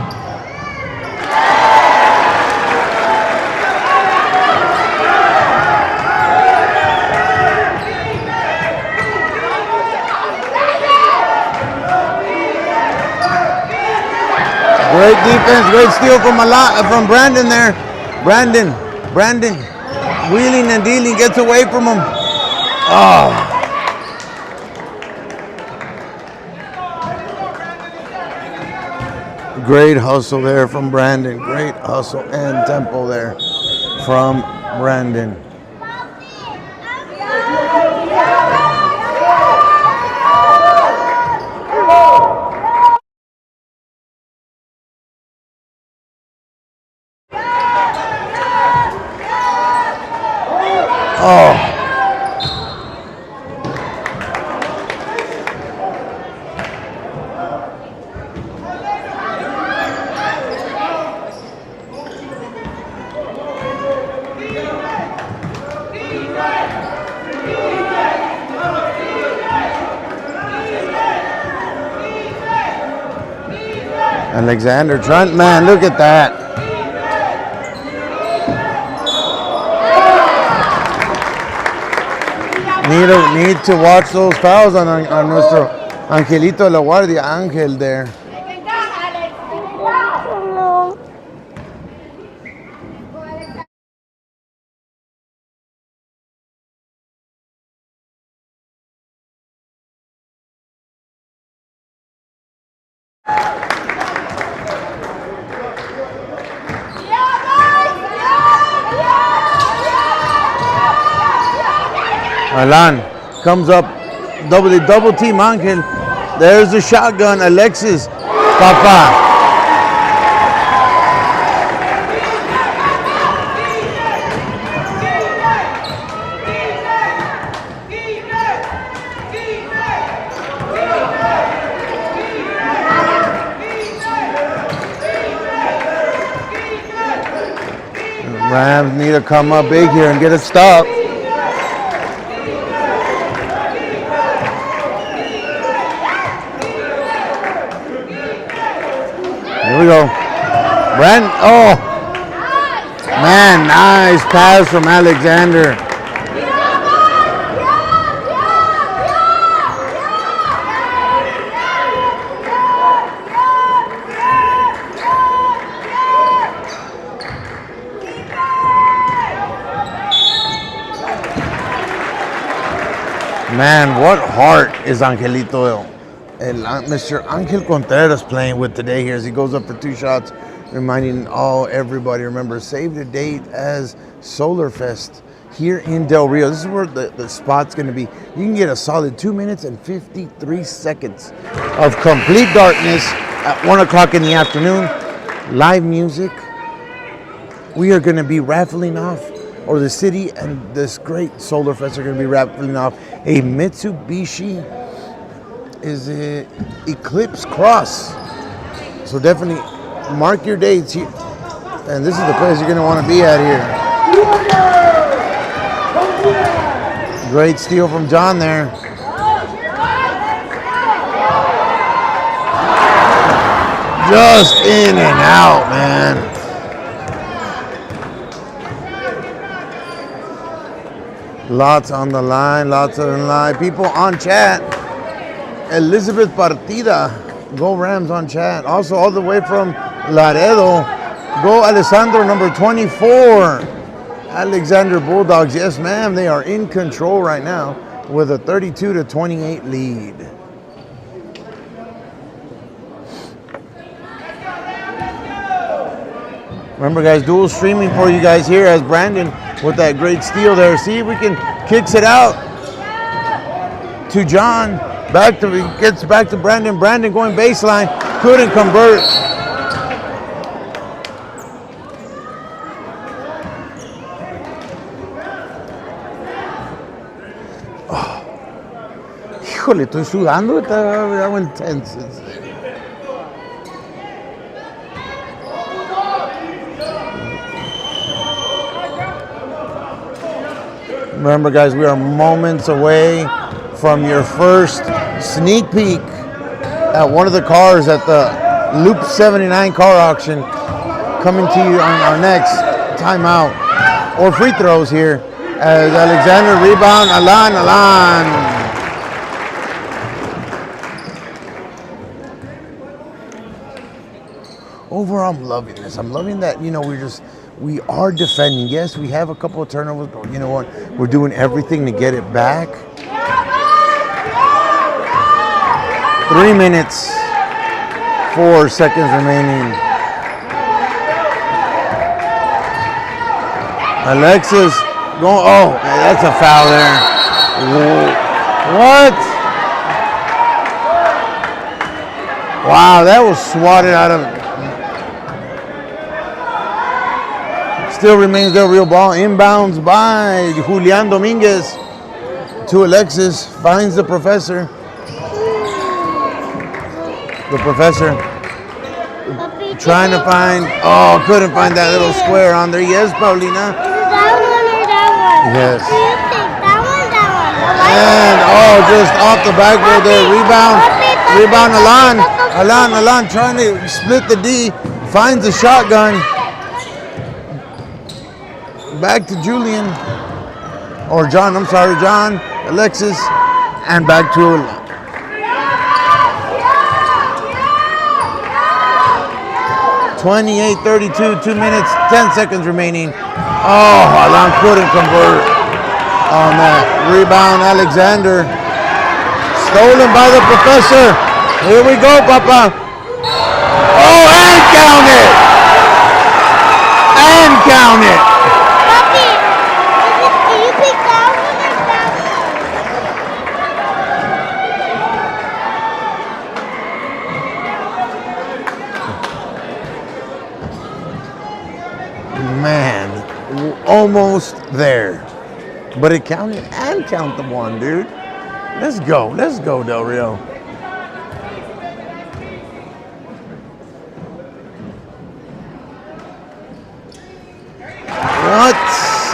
Great defense, great steal from Brandon there. Brandon, wheeling and dealing, gets away from him. Oh. Great hustle there from Brandon. Great hustle and tempo there from Brandon. Oh. Alexander Trent, man, look at that. Need to watch those fouls on nuestro Angelito de la Guardia, Angel there. Alan comes up, double team Angel. There's the shotgun, Alexis, Papa. Rams need to come up big here and get a stop. Here we go. Brent, oh. Man, nice pass from Alexander. Man, what heart is Angelito? Mr. Angel Contreras playing with today here as he goes up for two shots, reminding everybody, remember, save the date as Solar Fest here in Del Rio. This is where the spot's going to be. You can get a solid 2 minutes and 53 seconds of complete darkness at 1 o'clock in the afternoon. Live music. We are going to be raffling off, or the city and this great Solar Fest are going to be raffling off a Mitsubishi Eclipse Cross. So definitely mark your dates here. And this is the place you're going to want to be at here. Great steal from John there. Just in and out, man. Lots on the line, lots on the line. People on chat. Elizabeth Partida, go Rams on chat. Also all the way from Laredo, go Alessandro number 24. Alexander Bulldogs, yes ma'am, they are in control right now with a 32-28 lead. Remember guys, dual streaming for you guys here as Brandon with that great steal there. See if we can kicks it out to John. Gets back to Brandon. Brandon going baseline. Couldn't convert. Oh. Híjole, estoy sudando. Está intense. Remember, guys, we are moments away from your first sneak peek at one of the cars at the Loop 79 car auction, coming to you on our next timeout or free throws here as Alexander rebound. Alan. Overall, I'm loving this. I'm loving that, we are defending. Yes, we have a couple of turnovers, but you know what? We're doing everything to get it back. 3 minutes, 4 seconds remaining. Alexis going, oh, that's a foul there. What? Wow, that was swatted out of it. Still remains their real ball. Inbounds by Julian Dominguez to Alexis. Finds the professor. The professor trying to find, couldn't find that little square on there. Yes, Paulina. That one or that one? Yes. Do you think that one? And, just off the backboard there. Rebound, Alan trying to split the D. Finds the shotgun. Back to Julian. Or John, Alexis. And back to 28-32, 2 minutes, 10 seconds remaining. Oh, Alan couldn't convert on that. Rebound, Alexander. Stolen by the professor. Here we go, Papa. Oh, and count it. And count it. Papi, do you pick that one or that Man, almost there. But it counted and count the one, dude. Let's go, Del Rio. What?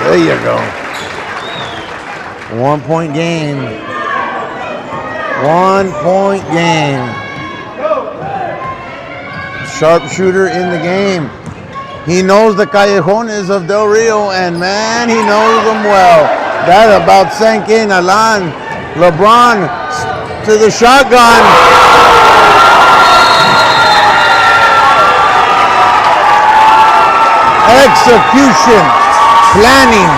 There you go. 1 point game. 1 point game. Sharpshooter in the game. He knows the callejones of Del Rio, and man, he knows them well. That about sank in. Alan, LeBron to the shotgun. Execution, planning,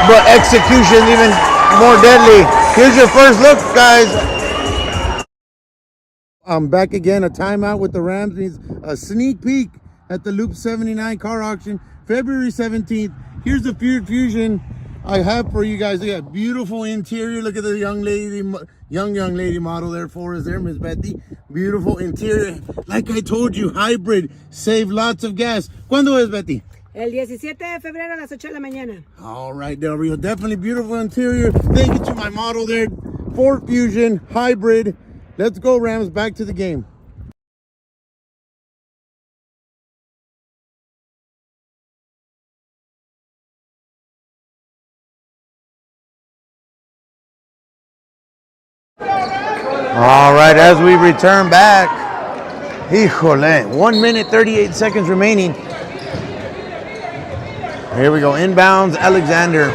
but execution even more deadly. Here's your first look, guys. I'm back again. A timeout with the Rams means a sneak peek at the Loop 79 car auction, February 17th. Here's the Fusion I have for you guys. Look at that beautiful interior. Look at the young lady model there for us there, Miss Betty. Beautiful interior. Like I told you, hybrid. Save lots of gas. ¿Cuándo es, Betty? El 17 de febrero a las 8 de la mañana. All right, Del Rio. Definitely beautiful interior. Thank you to my model there. Ford Fusion, hybrid. Let's go, Rams. Back to the game. All right, as we return back, híjole, 1 minute, 38 seconds remaining. Here we go, inbounds, Alexander.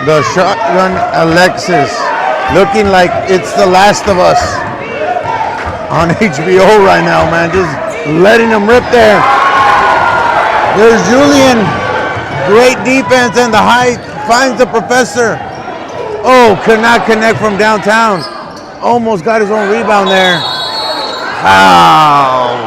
The shotgun Alexis, looking like it's The Last of Us on HBO right now, man. Just letting them rip there. There's Julian. Great defense and the height. Finds the professor. Oh, could not connect from downtown. Almost got his own rebound there. Foul.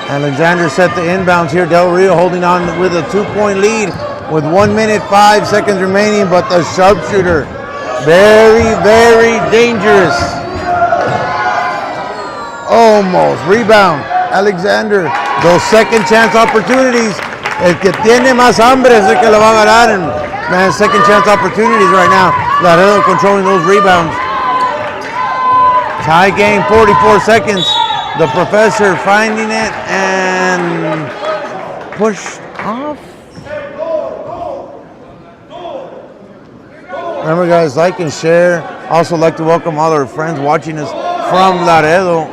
Alexander set the inbounds here. Del Rio holding on with a 2-point lead with 1 minute 5 seconds remaining, but the sharpshooter, very, very dangerous. Almost. Rebound. Alexander. Those second chance opportunities. El que tiene más hambre es el que lo va a ganar. And man, second chance opportunities right now. Laredo controlling those rebounds. Tie game, 44 seconds. The professor finding it and pushed off. Remember, guys, like and share. Also like to welcome all our friends watching us from Laredo.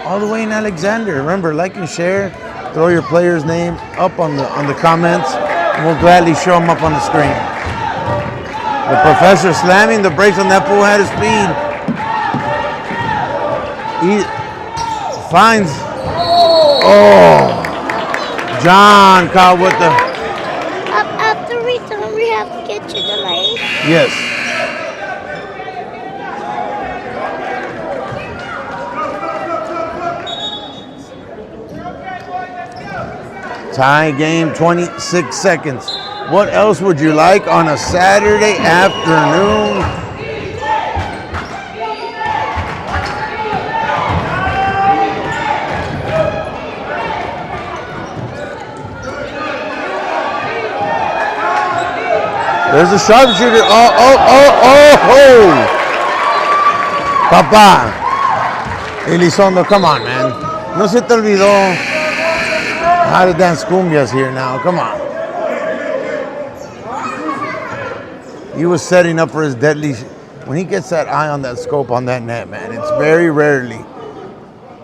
All the way in Alexander. Remember, like and share. Throw your player's name up on the comments, and we'll gladly show them up on the screen. The professor slamming the brakes on that full head of speed. He finds, John caught with the. After we done, we have to get to the lake. Yes. Tie game, 26 seconds. What else would you like on a Saturday afternoon? There's a sharpshooter. Oh. Papá. Elizondo, come on, man. No se te olvidó how to dance cumbias here now. Come on. He was setting up for his deadly. When he gets that eye on that scope on that net, man, it's very rarely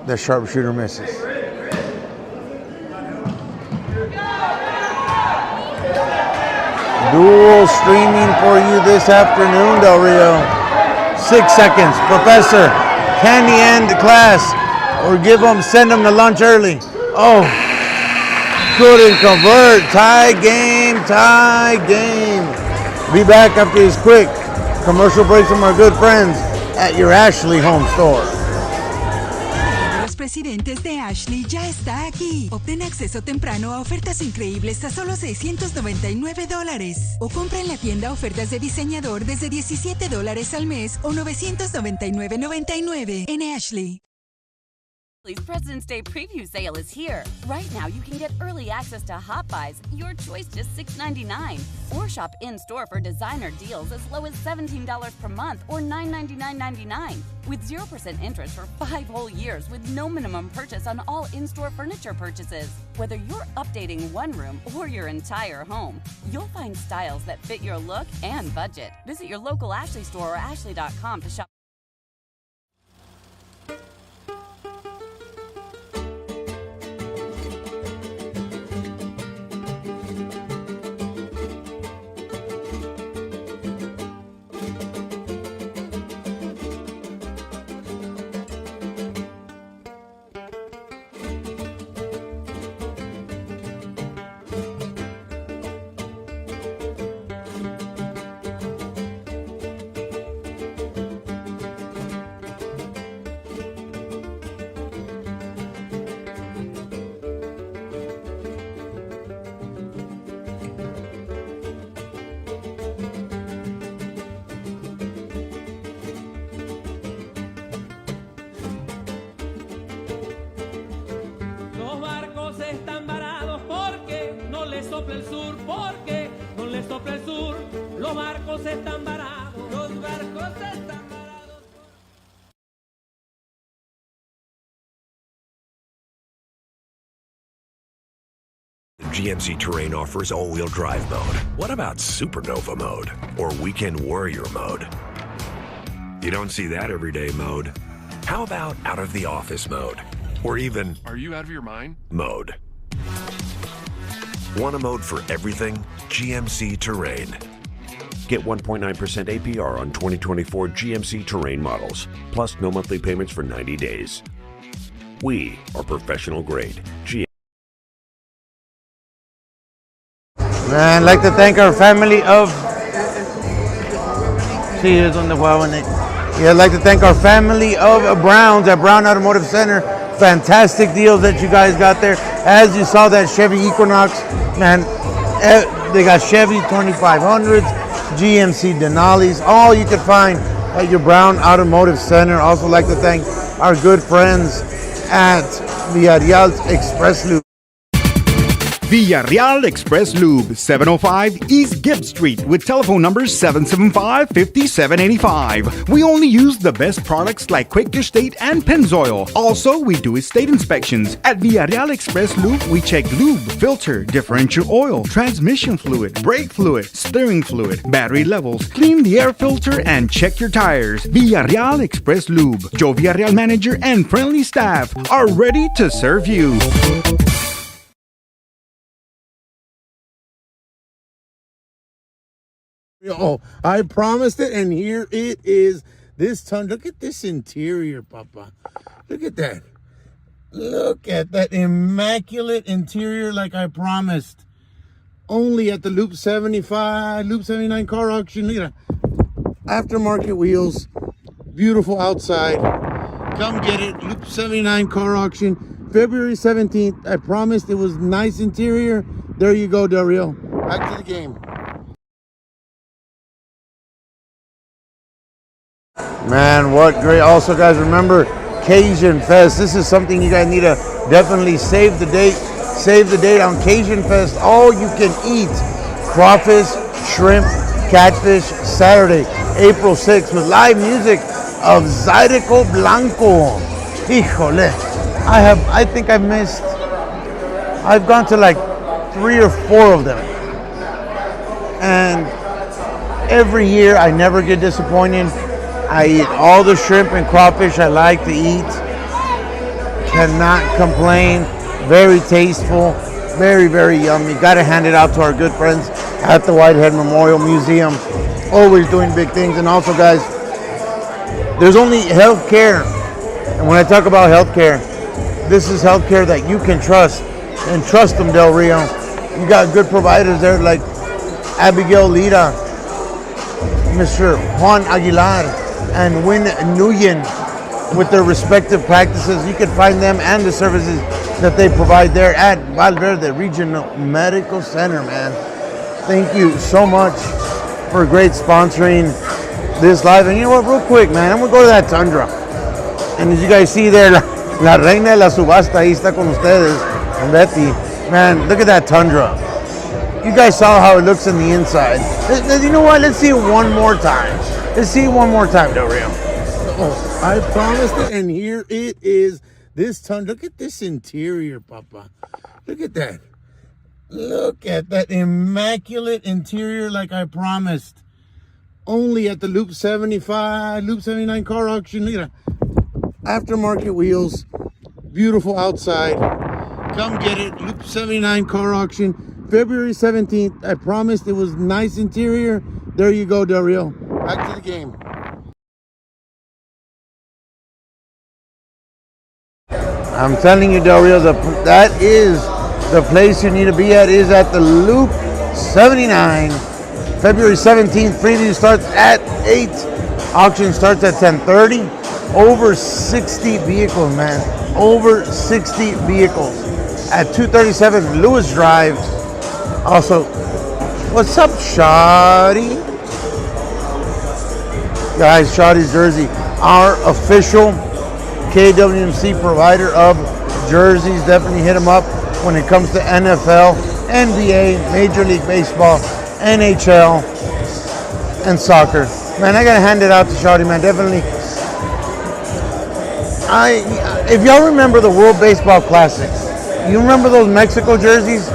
the sharpshooter misses. Dual streaming for you this afternoon, Del Rio. 6 seconds. Professor, can he end the class or send him to lunch early? Oh, couldn't convert. Tie game. Be back after this quick commercial break from our good friends at your Ashley Home Store. Los presidentes de Ashley ya está aquí. Obtén acceso temprano a ofertas increíbles a solo $699. O compra en la tienda ofertas de diseñador desde $17 al mes o $999.99 en Ashley. President's Day preview sale is here. Right now, you can get early access to Hot Buys, your choice just $6.99. Or shop in-store for designer deals as low as $17 per month or $999.99. With 0% interest for 5 whole years with no minimum purchase on all in-store furniture purchases. Whether you're updating one room or your entire home, you'll find styles that fit your look and budget. Visit your local Ashley store or ashley.com to shop. Están varados porque no les sopla el sur, porque no les sopla el sur, los barcos están varados, los barcos están GMC Terrain offers all-wheel drive mode. What about Supernova mode or Weekend Warrior mode? You don't see that everyday mode. How about out of the office mode? Or even, are you out of your mind? Mode. Want a mode for everything? GMC Terrain. Get 1.9% APR on 2024 GMC Terrain models, plus no monthly payments for 90 days. We are professional grade. Man, I'd like to thank our family of... See, here's on the wow. Yeah, I'd like to thank our family of Browns at Brown Automotive Center. Fantastic deals that you guys got there. As you saw that Chevy Equinox, man, they got Chevy 2500s, GMC Denali's, all you could find at your Brown Automotive Center. Also like to thank our good friends at Villarreal's Express Loop. Villarreal Express Lube, 705 East Gibb Street with telephone number 775-5785. We only use the best products like Quick Estate and Pennzoil. Also, we do estate inspections. At Villarreal Express Lube, we check lube, filter, differential oil, transmission fluid, brake fluid, steering fluid, battery levels, clean the air filter, and check your tires. Villarreal Express Lube. Joe Villarreal manager and friendly staff are ready to serve you. Oh, I promised it, and here it is. This ton. Look at this interior, Papa. Look at that. Look at that immaculate interior, like I promised. Only at the Loop 75, Loop 79 car auction. Look at that. Aftermarket wheels. Beautiful outside. Come get it. Loop 79 car auction. February 17th. I promised it was nice interior. There you go, Del Rio. Back to the game. Man, what great. Also, guys, remember Cajun Fest. This is something you guys need to definitely save the date. Save the date on Cajun Fest. All you can eat. Crawfish, shrimp, catfish, Saturday, April 6th with live music of Zydeco Blanco. Híjole. I've gone to like 3 or 4 of them. And every year I never get disappointed. I eat all the shrimp and crawfish I like to eat. Cannot complain. Very tasteful. Very, very yummy. Got to hand it out to our good friends at the Whitehead Memorial Museum. Always doing big things. And also, guys, there's only health care. And when I talk about health care, this is health care that you can trust. And trust them, Del Rio. You got good providers there like Abigail Lira, Mr. Juan Aguilar, and Win Nguyen with their respective practices. You can find them and the services that they provide there at Valverde Regional Medical Center, man. Thank you so much for great sponsoring this live. And you know what, real quick, man, I'm gonna go to that Tundra. And as you guys see there, la reina de la subasta ahí está con ustedes, and Betty. Man, look at that Tundra. You guys saw how it looks in the inside. You know what, let's see it one more time. Let's see it one more time, Del Rio. Oh, I promised it, and here it is. This ton. Look at this interior, Papa. Look at that. Look at that immaculate interior, like I promised. Only at the Loop 75, Loop 79 car auction. Look at that. Aftermarket wheels. Beautiful outside. Come get it. Loop 79 car auction. February 17th. I promised it was nice interior. There you go, Del Rio. Back to the game. I'm telling you, Del Rio, that is the place you need to be at. Is at the Loop 79. February 17th. Preview starts at 8. Auction starts at 10:30. Over 60 vehicles, man. Over 60 vehicles at 237 Lewis Drive. Also, what's up, Shawty? Guys, Shawty's Jersey, our official KWMC provider of jerseys. Definitely hit them up when it comes to NFL, NBA, Major League Baseball, NHL, and soccer. Man, I gotta hand it out to Shawty, man. Definitely. If y'all remember the World Baseball Classic, you remember those Mexico jerseys?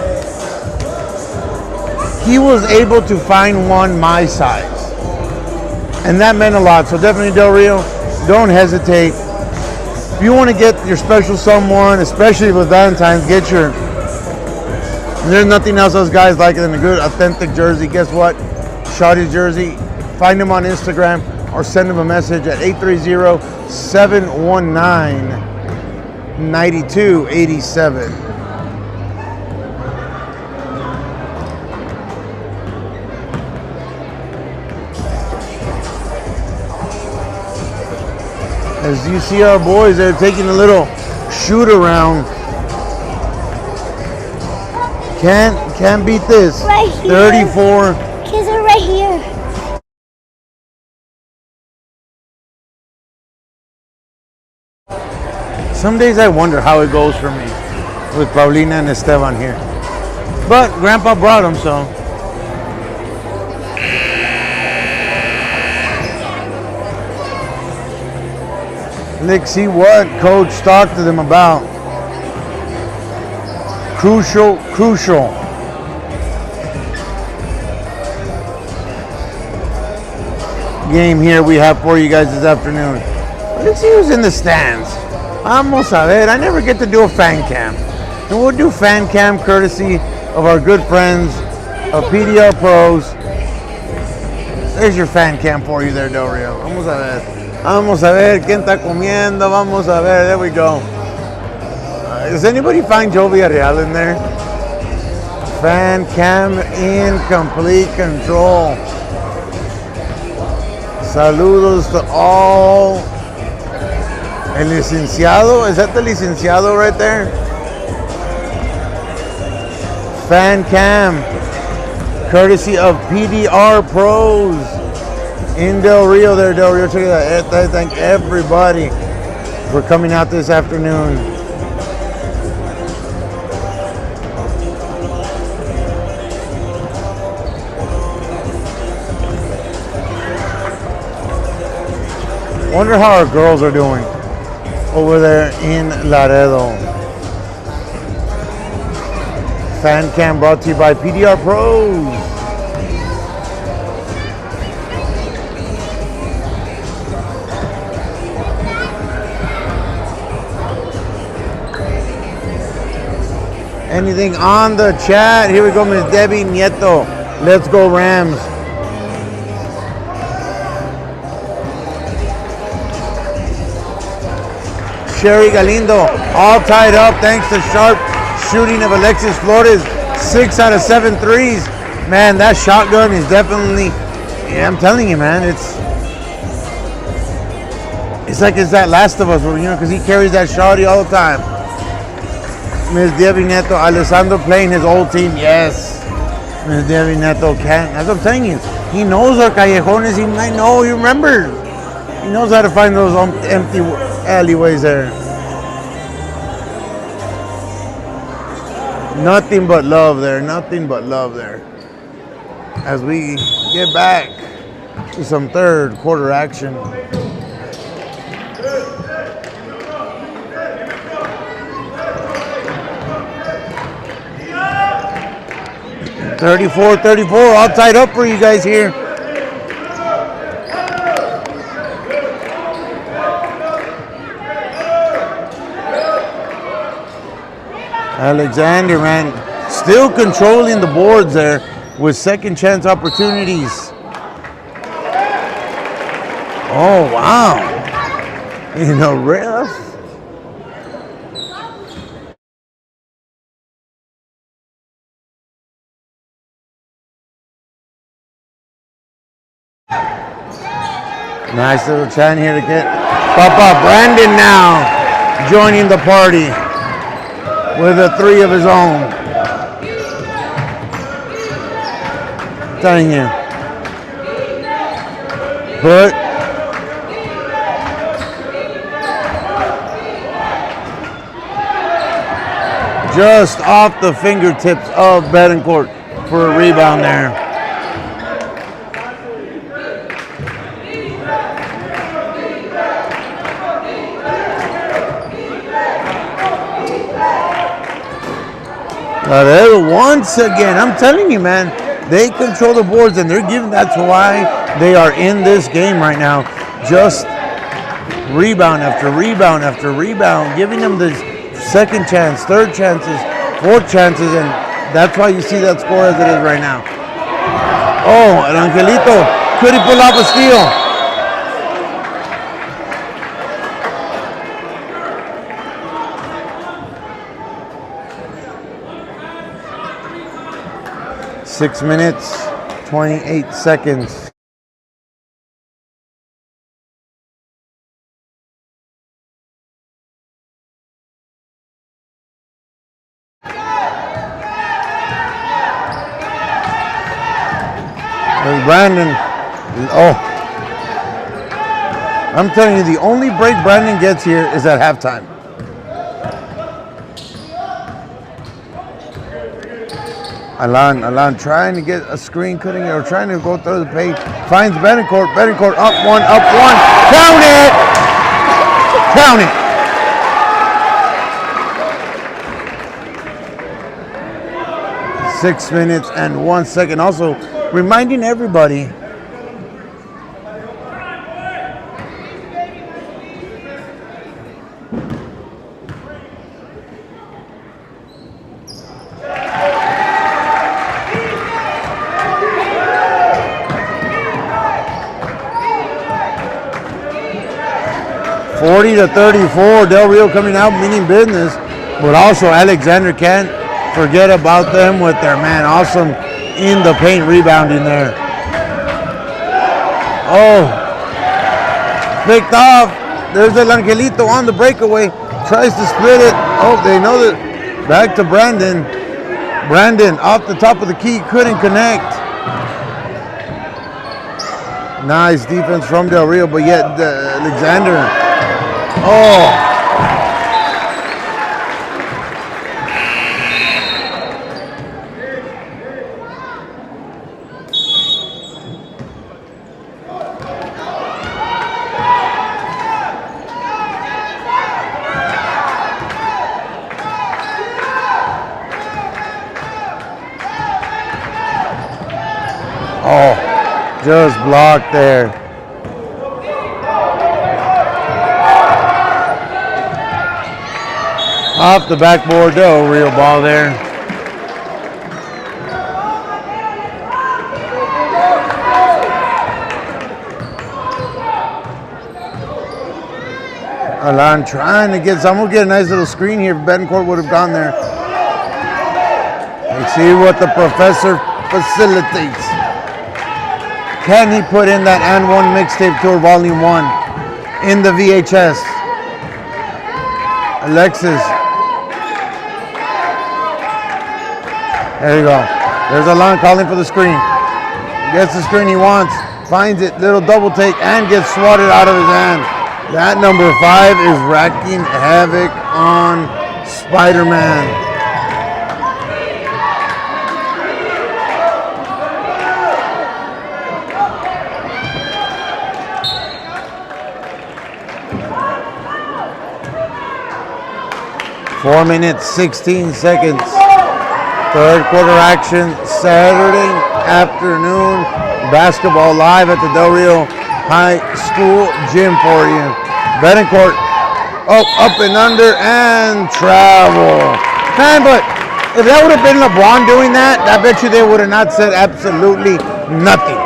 he was able to find one my size. And that meant a lot. So definitely, Del Rio, don't hesitate. If you want to get your special someone, especially with Valentine's, get your... There's nothing else those guys like than a good, authentic jersey. Guess what? Shawty's jersey. Find them on Instagram or send them a message at 830-719-9287. As you see our boys, they're taking a little shoot around. Can't beat this. Right here. 34. Kids are right here. Some days I wonder how it goes for me with Paulina and Esteban here. But Grandpa brought them, so. Let's see what Coach talked to them about. Crucial game here we have for you guys this afternoon. Let's see who's in the stands. Vamos a ver. I never get to do a fan cam. And we'll do fan cam courtesy of our good friends of PDR Pros. There's your fan cam for you there, Del Rio. Vamos a ver. Vamos a ver quién está comiendo. Vamos a ver. There we go. Does anybody find Joe Villarreal in there? Fan cam in complete control. Saludos to all. El licenciado, is that the licenciado right there? Fan cam, courtesy of PDR Pros in Del Rio there, Del Rio. Check it out. I thank everybody for coming out this afternoon. Wonder how our girls are doing over there in Laredo. Fan cam brought to you by PDR Pros. Anything on the chat? Here we go, Miss Debbie Nieto. Let's go Rams. Sherry Galindo, all tied up thanks to sharp shooting of Alexis Flores. 6 out of 7 threes. Man, that shotgun is definitely, yeah, I'm telling you, man, it's like it's that Last of Us, you know, because he carries that shotty all the time. Ms. Debbie Neto, Alessandro playing his old team, yes. Ms. Debbie Neto can't, that's what I'm telling you. He knows our callejones, he remembers. He knows how to find those empty alleyways there. Nothing but love there. Nothing but love there. As we get back to some third quarter action. (34-34), all tied up for you guys here. Alexander, man, still controlling the boards there with second chance opportunities. Oh, wow. In a ref. Nice little chant here to get Papa Brandon now joining the party with a 3 of his own. I'm telling you. Put just off the fingertips of Betancourt for a rebound there. Laredo once again, I'm telling you, man, They control the boards, and that's why they are in this game right now. Just rebound after rebound after rebound, giving them the second chance, third chances, fourth chances, and that's why you see that score as it is right now. Oh, and Angelito, could he pull off a steal? Six minutes, 28 seconds. There's Brandon. Oh. I'm telling you, the only break Brandon gets here is at halftime. Alan trying to get a screen, or trying to go through the paint. Finds Betancourt. Betancourt up one. Count it! Count it! Six minutes and 1 second. Also, reminding everybody, (40 to 34), Del Rio coming out meaning business, but also Alexander can't forget about them with their man Awesome in the paint rebounding there. Oh, picked off. There's El Angelito on the breakaway, tries to split it. Oh, they know that. Back to Brandon. Brandon off the top of the key, couldn't connect. Nice defense from Del Rio, but yet Alexander. Oh. Oh, just blocked there. Off the backboard, Del Rio ball there. Alan trying to get some. We'll get a nice little screen here if Betancourt would have gone there. Let's see what the professor facilitates. Can he put in that And One Mixtape Tour Volume 1 in the VHS? Alexis. There you go. There's Alan calling for the screen. Gets the screen he wants. Finds it. Little double take and gets swatted out of his hand. That number 5 is wreaking havoc on Spider-Man. Four minutes, 16 seconds. Third quarter action, Saturday afternoon. Basketball live at the Del Rio High School gym for you. Betancourt, up and under, and travel. Man, but if that would have been LeBron doing that, I bet you they would have not said absolutely nothing.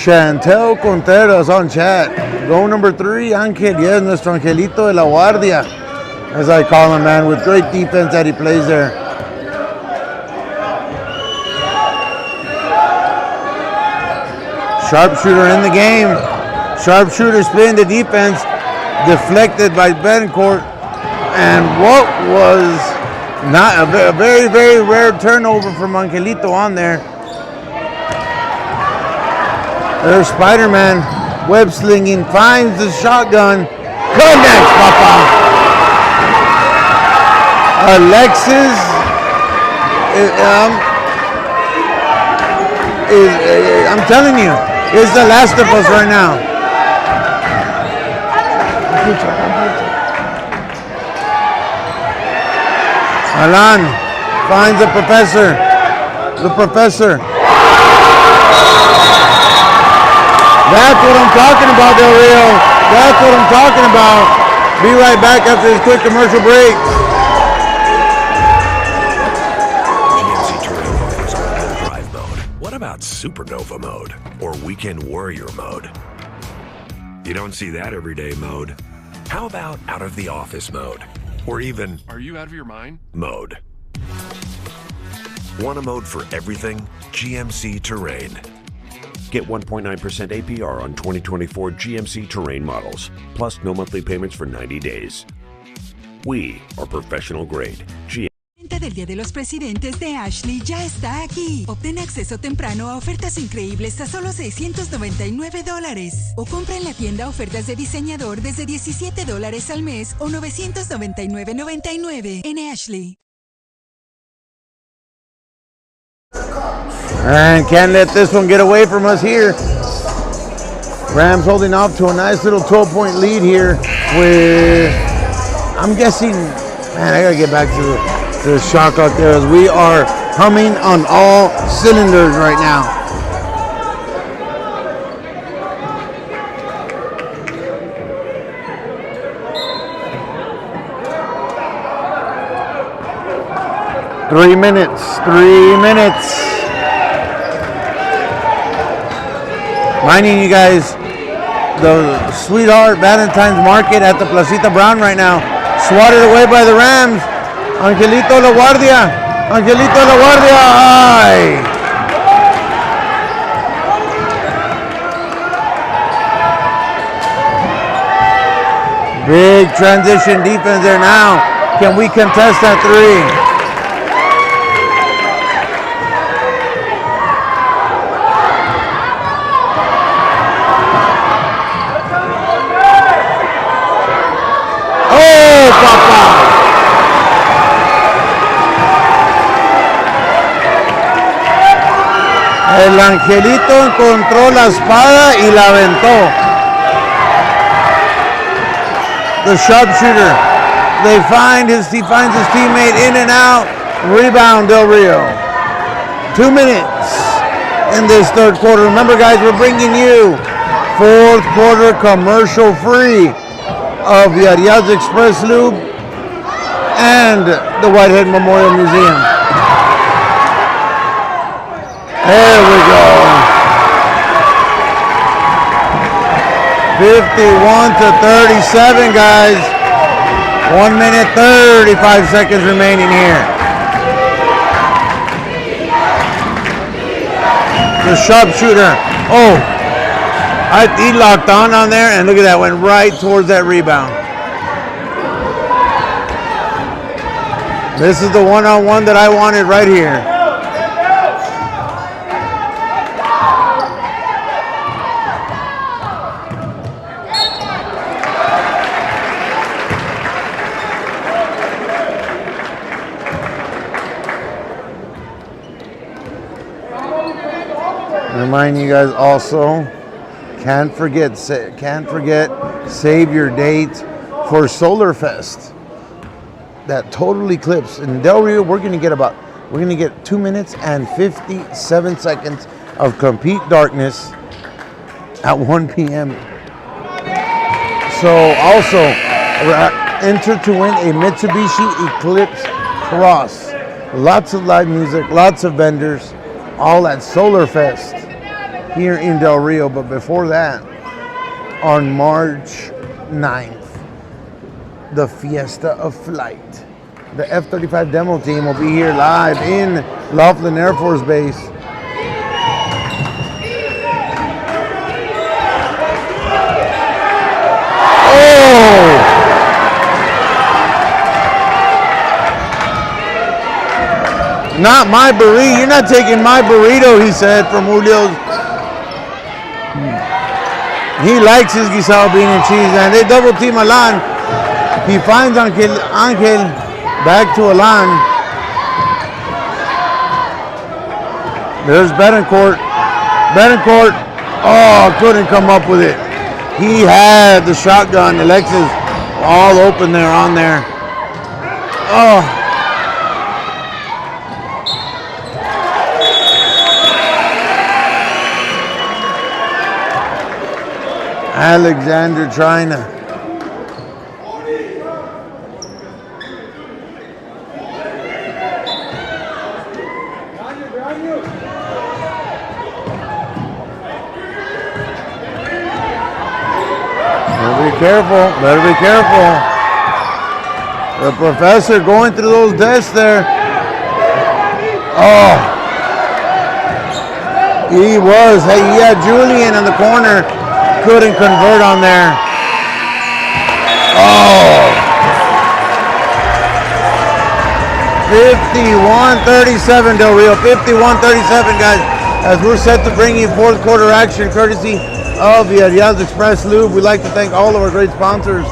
Chantel Contreras on chat. Goal number 3, Angel. Yes, nuestro Angelito de la Guardia, as I call him, man, with great defense that he plays there. Sharpshooter in the game. Sharpshooter spinning the defense, deflected by Betancourt. And what was not a very, very rare turnover from Angelito on there. There's Spider-Man, web slinging, finds the shotgun. Connects, Papa. Alexis I'm telling you, it's the last of us right now. Alan finds the professor. The professor. That's what I'm talking about, Del Rio. That's what I'm talking about. Be right back after this quick commercial break. GMC Terrain offers all-wheel drive mode. What about Supernova mode or Weekend Warrior mode? You don't see that everyday mode. How about out of the office mode? Or even, are you out of your mind? Mode. Want a mode for everything? GMC Terrain. Get 1.9% APR on 2024 GMC Terrain models, plus no monthly payments for 90 days. We are professional grade. La venta del Día de los Presidentes de Ashley ya está aquí. Obtén acceso temprano a ofertas increíbles a solo $699. O compra en la tienda ofertas de diseñador desde $17 al mes o $999.99 en Ashley. And can't let this one get away from us here. Rams holding off to a nice little 12-point lead here with, I'm guessing, man, I gotta get back to the shock out there as we are humming on all cylinders right now. Three minutes. Minding you guys, the Sweetheart Valentine's Market at the Placita Brown right now. Swatted away by the Rams. Angelito La Guardia. Ay. Big transition defense there now. Can we contest that three? El Angelito encontró la espada y la aventó. The sharpshooter. He finds his teammate in and out. Rebound, Del Rio. 2 minutes in this third quarter. Remember, guys, we're bringing you fourth quarter commercial free of the Ariaz Express Lube and the Whitehead Memorial Museum. There we go. 51-37, guys. 1 minute 35 seconds remaining here. The sharpshooter. Oh, he locked on there, and look at that, went right towards that rebound. This is the one-on-one that I wanted right here. Remind you guys also, can't forget, save your date for Solar Fest. That total eclipse in Del Rio. We're gonna get 2 minutes and 57 seconds of complete darkness at 1 p.m. So also enter to win a Mitsubishi Eclipse Cross. Lots of live music, lots of vendors, all at Solar Fest here in Del Rio. But before that, on March 9th, the Fiesta of Flight. The F-35 demo team will be here live in Laughlin Air Force Base. Oh! Not my burrito. You're not taking my burrito, he said from Julio's. He likes his guisado bean and cheese, and they double team Alan. He finds Angel back to Alan. There's Betancourt. Betancourt, oh, couldn't come up with it. He had the shotgun. Alexis all open there on there. Oh. Alexander trying to. Better be careful. Better be careful. The professor going through those desks there. Oh. He was. Hey, he had Julian in the corner. Couldn't convert on there. Oh. 51-37, Del Rio. 51-37, guys. As we're set to bring you fourth quarter action, courtesy of the Ariel's Express Lube. We'd like to thank all of our great sponsors.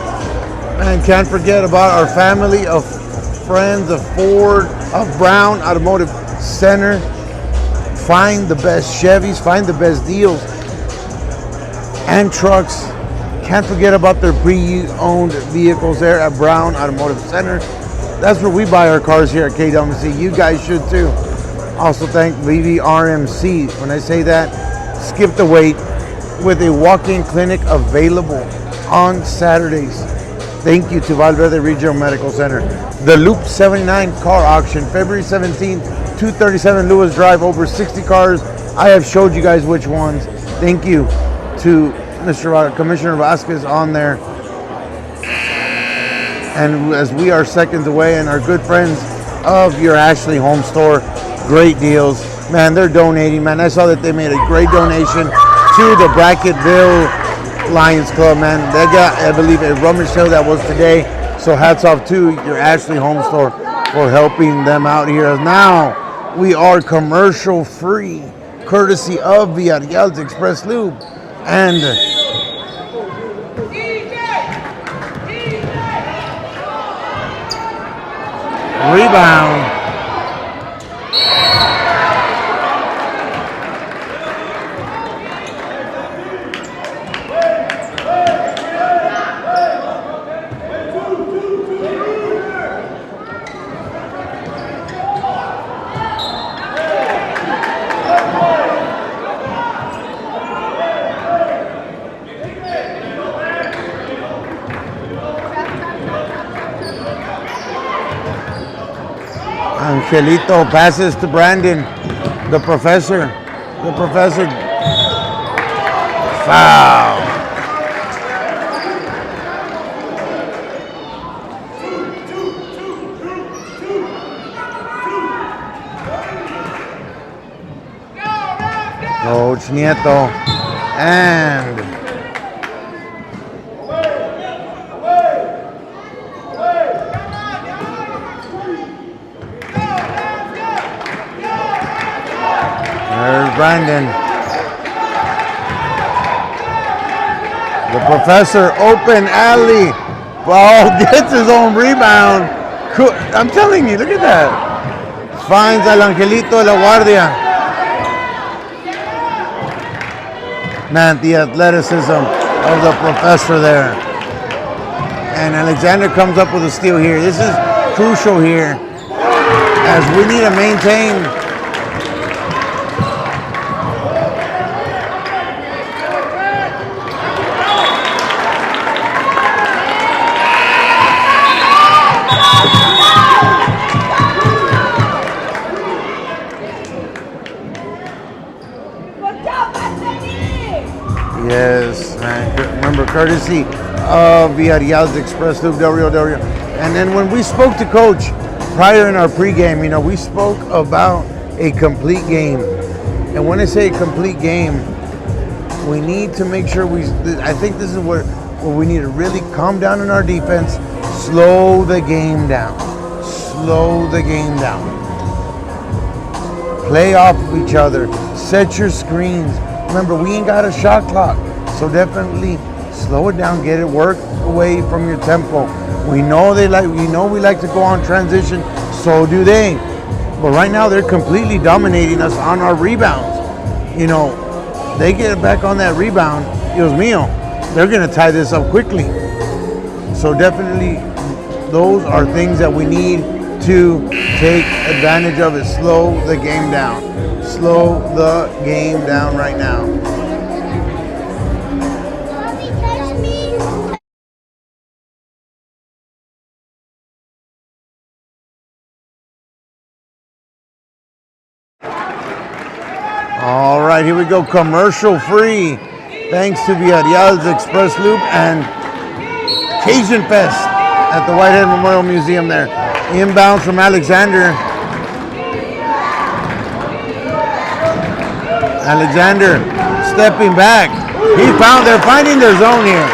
And can't forget about our family of friends of Ford, of Brown Automotive Center. Find the best Chevys, find the best deals and trucks. Can't forget about their pre-owned vehicles there at Brown Automotive Center. That's where we buy our cars here at KWC. You guys should too. Also thank VVRMC. When I say that, skip the wait, with a walk-in clinic available on Saturdays. Thank you to Valverde Regional Medical Center. The Loop 79 car auction, February 17th, 237 Lewis Drive, over 60 cars. I have showed you guys which ones. Thank you to Commissioner Vasquez on there. And as we are seconds away, and our good friends of your Ashley Home Store, great deals. Man, they're donating, man. I saw that they made a great donation to the Bracketville Lions Club, man. They got, I believe, a rummage sale that was today. So hats off to your Ashley Home Store for helping them out here. Now we are commercial free, courtesy of Villarreal's Express Lube. And rebound. Angelito passes to Brandon. The professor. The professor. Foul. Coach Nieto. And Brandon. The professor, open alley. Ball gets his own rebound. I'm telling you, look at that. Finds al Angelito de la Guardia. Man, the athleticism of the professor there. And Alexander comes up with a steal here. This is crucial here, as we need to maintain Yes, man. Remember, courtesy of Villarreal's Express Lube, Del Rio. And then when we spoke to Coach prior in our pregame, we spoke about a complete game. And when I say a complete game, we need to make sure I think this is where we need to really calm down in our defense, slow the game down. Slow the game down. Play off of each other. Set your screens. Remember, we ain't got a shot clock, so definitely slow it down. Get it work away from your tempo. We know we like to go on transition. So do they. But right now, they're completely dominating us on our rebounds. You know, they get back on that rebound, Dios mío, they're going to tie this up quickly. So definitely, those are things that we need to take advantage of. Is slow the game down. Slow the game down right now. All right, here we go. Commercial free. Thanks to Villarreal's Express Loop and Cajun Fest at the Whitehead Memorial Museum there. Inbounds from Alexander. Alexander stepping back. They're finding their zone here.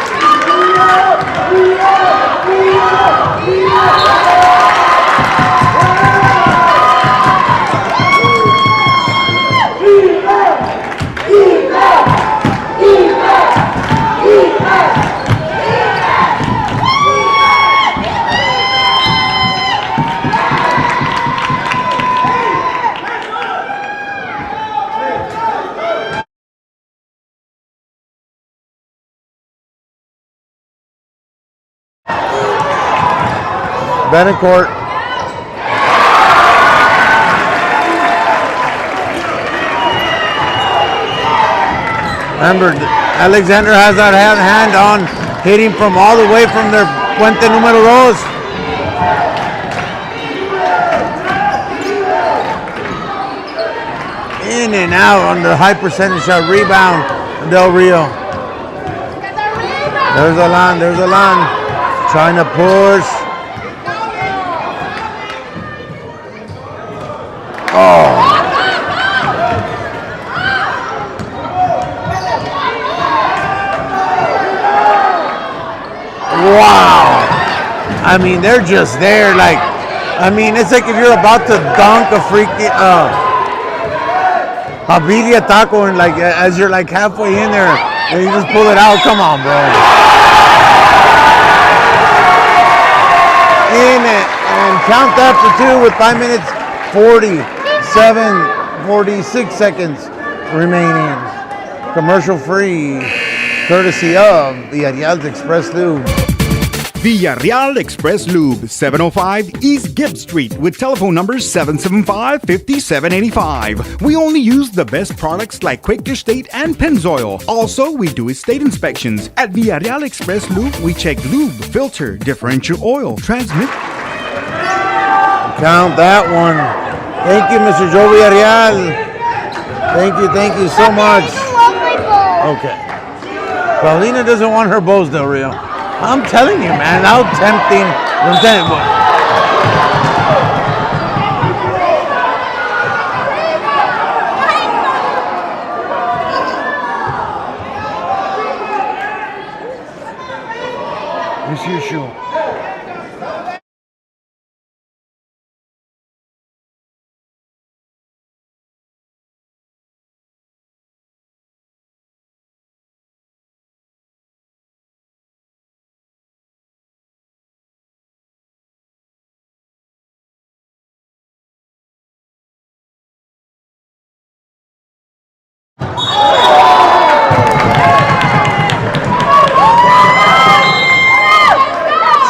Betancourt. Remember, Alexander has that hand on, hitting from all the way from their Puente Número Dos. In and out on the high percentage shot rebound, Del Rio. There's Alan, trying to push. Oh. Wow. I mean, they're just there. Like, I mean, it's like if you're about to dunk a freaking Habilia taco, and like as you're like halfway in there, and you just pull it out. Come on, bro. In it, and count that for two with 5 minutes 46 seconds remaining. Commercial free, courtesy of Villarreal's Express Lube. Villarreal Express Lube, 705 East Gibb Street, with telephone numbers 775-5785. We only use the best products like Quick Estate and Pennzoil. Also, we do estate inspections. At Villarreal Express Lube, we check lube, filter, differential oil, transmit. Count that one. Thank you, Mr. Joe Villarreal. Thank you so much. Okay. Paulina doesn't want her bows, Del Rio. I'm telling you, man, how tempting. I'm telling you. Where's your shoe?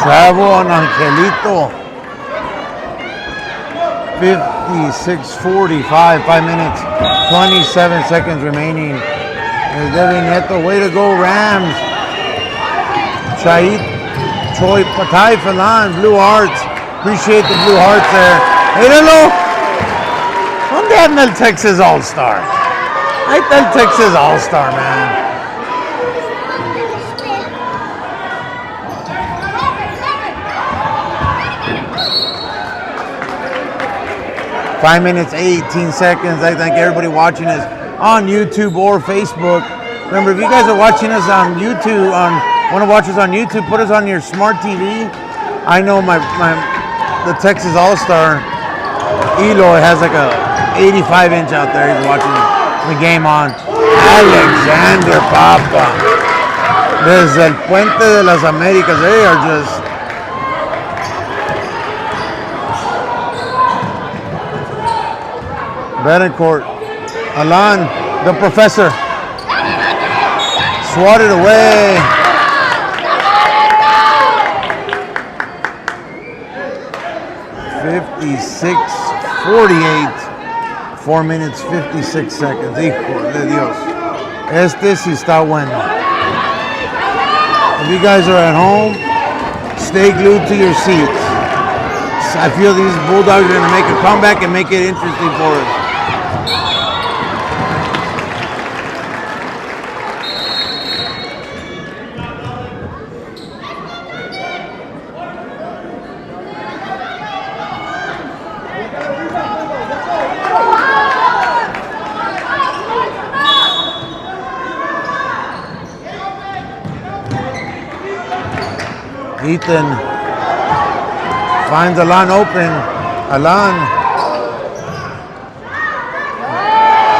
Travel on Angelito. 56:45, 5 minutes, 27 seconds remaining. There's Devin Neto. Way to go, Rams. Troy Patay Falan, Blue Hearts. Appreciate the Blue Hearts there. Hey, hello. ¿Dónde anda el Texas All-Star? Ahí está el Texas All-Star, man. 5 minutes, 18 seconds. I thank everybody watching us on YouTube or Facebook. Remember, if you guys are watching us on YouTube, want to watch us on YouTube, put us on your smart TV. I know the Texas All-Star, Eloy, has like a 85-inch out there. He's watching the game on. Alexander Papa. Desde el Puente de las Américas. They are just... Betancourt. Alan, the professor. Swatted away. $56-48. 4 minutes, 56 seconds. Hijo de Dios. Este sí está bueno. If you guys are at home, stay glued to your seats. I feel these Bulldogs are going to make a comeback and make it interesting for us. Ethan finds Alan open. Alan.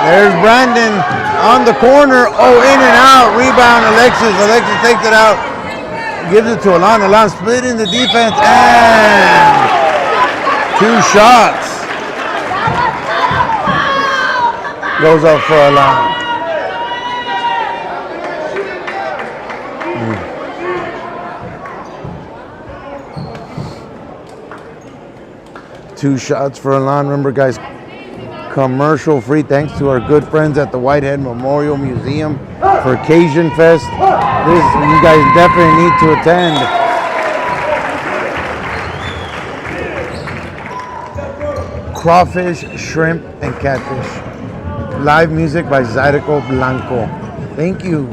There's Brandon on the corner. Oh, in and out. Rebound, Alexis. Alexis takes it out. Gives it to Alan. Alan split in the defense and 2 shots. Goes up for Alan. 2 shots for Alan. Remember, guys, commercial free thanks to our good friends at the Whitehead Memorial Museum for Cajun Fest. This you guys definitely need to attend. Crawfish, shrimp, and catfish. Live music by Zydeco Blanco. Thank you.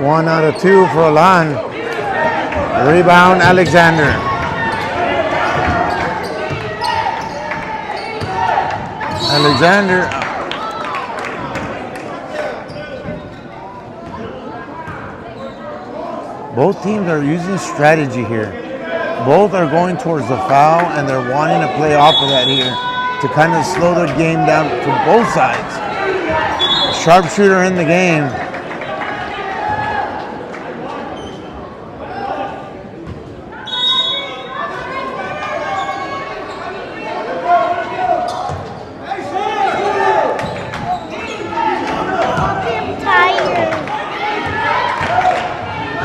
One out of 2 for Alan. Rebound, Alexander. Alexander. Both teams are using strategy here. Both are going towards the foul, and they're wanting to play off of that here to kind of slow the game down to both sides. Sharpshooter in the game.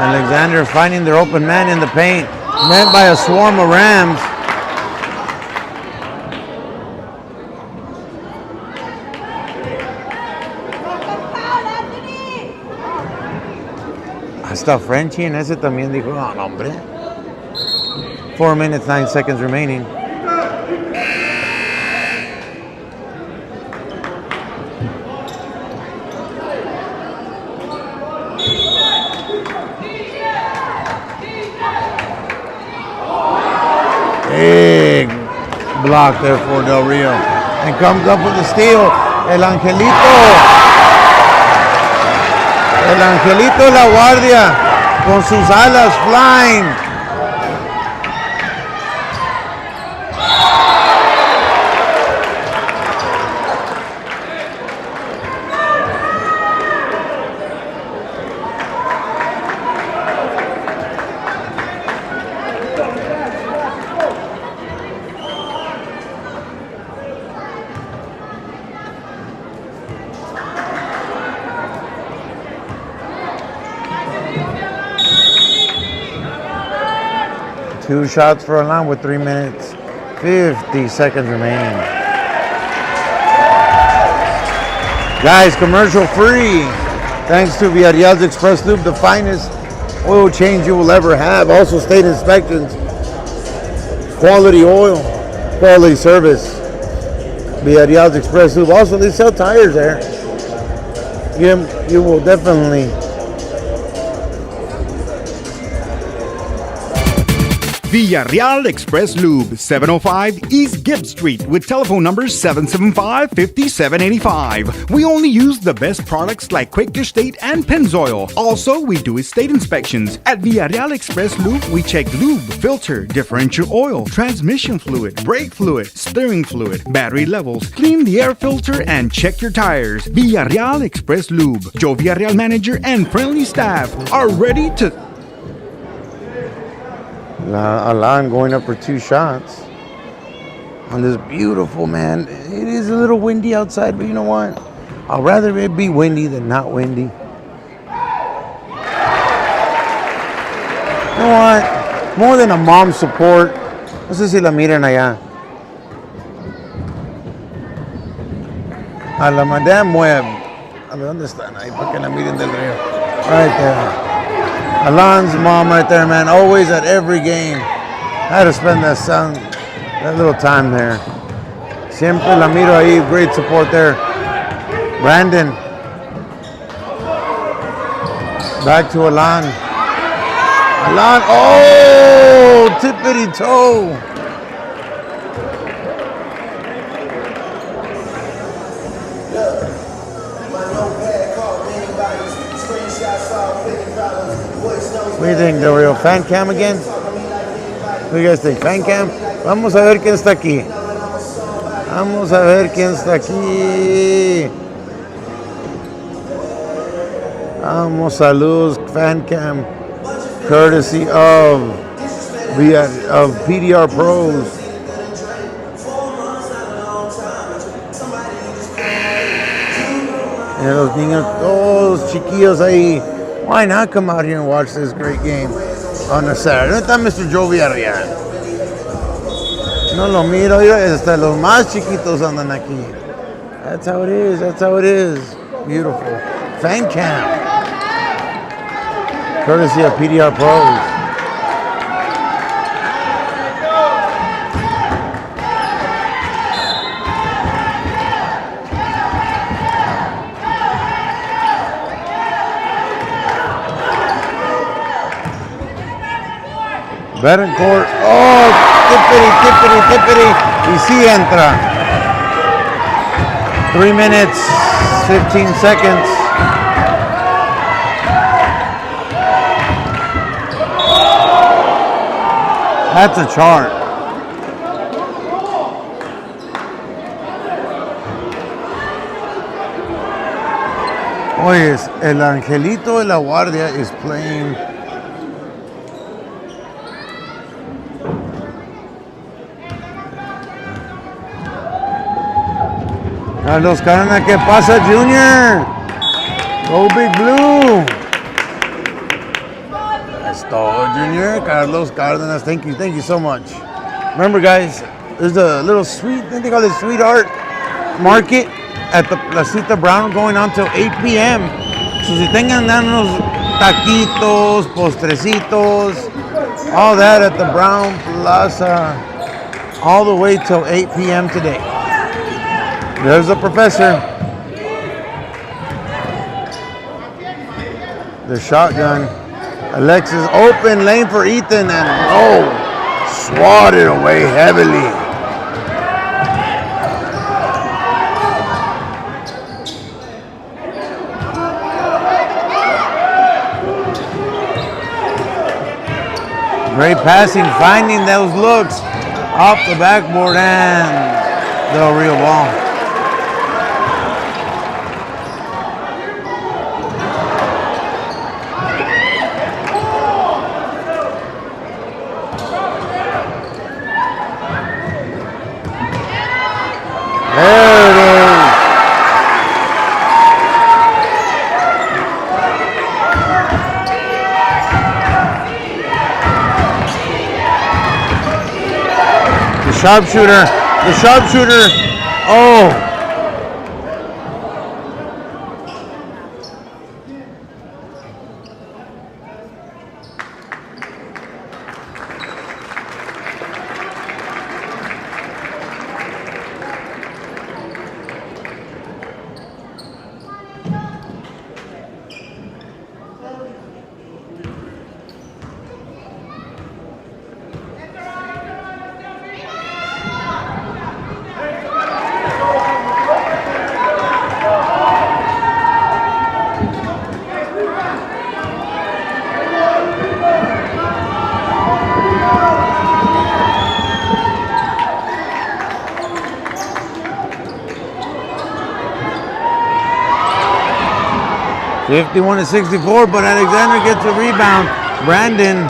Alexander finding their open man in the paint, met by a swarm of Rams. Hasta Frenchie en ese también dijo, no, hombre. 4 minutes, 9 seconds remaining. Big block there for Del Rio. And comes up with the steal. El Angelito. El Angelito La Guardia con sus alas flying. Two shots for Alan with 3 minutes, 50 seconds remaining. Guys, commercial free. Thanks to Villarreal's Express Lube, the finest oil change you will ever have. Also state inspections, quality oil, quality service. Villarreal's Express Lube. Also, they sell tires there. You will definitely. Villarreal Express Lube, 705 East Gibbs Street with telephone numbers 775-5785. We only use the best products like Quick Estate and Pennzoil. Also, we do estate inspections. At Villarreal Express Lube, we check lube, filter, differential oil, transmission fluid, brake fluid, steering fluid, battery levels, clean the air filter, and check your tires. Villarreal Express Lube. Joe Villarreal manager and friendly staff are ready to Alan going up for 2 shots on this beautiful, man. It is a little windy outside, but you know what? I'd rather it be windy than not windy. You know what? More than a mom support. No sé si la miran allá. A la Madame Web. A ver, ¿dónde están? Ahí para que la miren del río. Right there. Alan's mom right there, man. Always at every game. I had to spend that little time there. Siempre la miro ahí. Great support there. Brandon. Back to Alan. Alan. Oh! Tippity toe. What do you think, Del Rio? Fan cam again? What do you guys think? Fan cam? Vamos a ver quién está aquí. Vamos a ver quién está aquí. Vamos, saludos, fan cam. Courtesy of PDR Pros. Y los niños, todos chiquillos ahí. Why not come out here and watch this great game on a Saturday? ¿Dónde está Mr. Joe Villarreal? No lo miro, hasta los más chiquitos andan aquí. That's how it is, that's how it is. Beautiful. Fan cam. Courtesy of PDR Pros. Betancourt, oh, tippity. Y sí entra. 3 minutes, 15 seconds. That's a chart. Oye, el Angelito de la Guardia is playing. Carlos Cárdenas, ¿qué pasa, Junior? Go Big Blue. That's all, Junior. Carlos Cárdenas, thank you so much. Remember, guys, there's a little sweet, I think they call it Sweetheart Market at the Placita Brown going on till 8 p.m. So si tengan unos taquitos, postrecitos, all that at the Brown Plaza, all the way till 8 p.m. today. There's the professor. The shotgun. Alexis open lane for Ethan and swatted away heavily. Great passing, finding those looks off the backboard and the real ball. The sharpshooter, oh. (51-64), but Alexander gets a rebound. Brandon.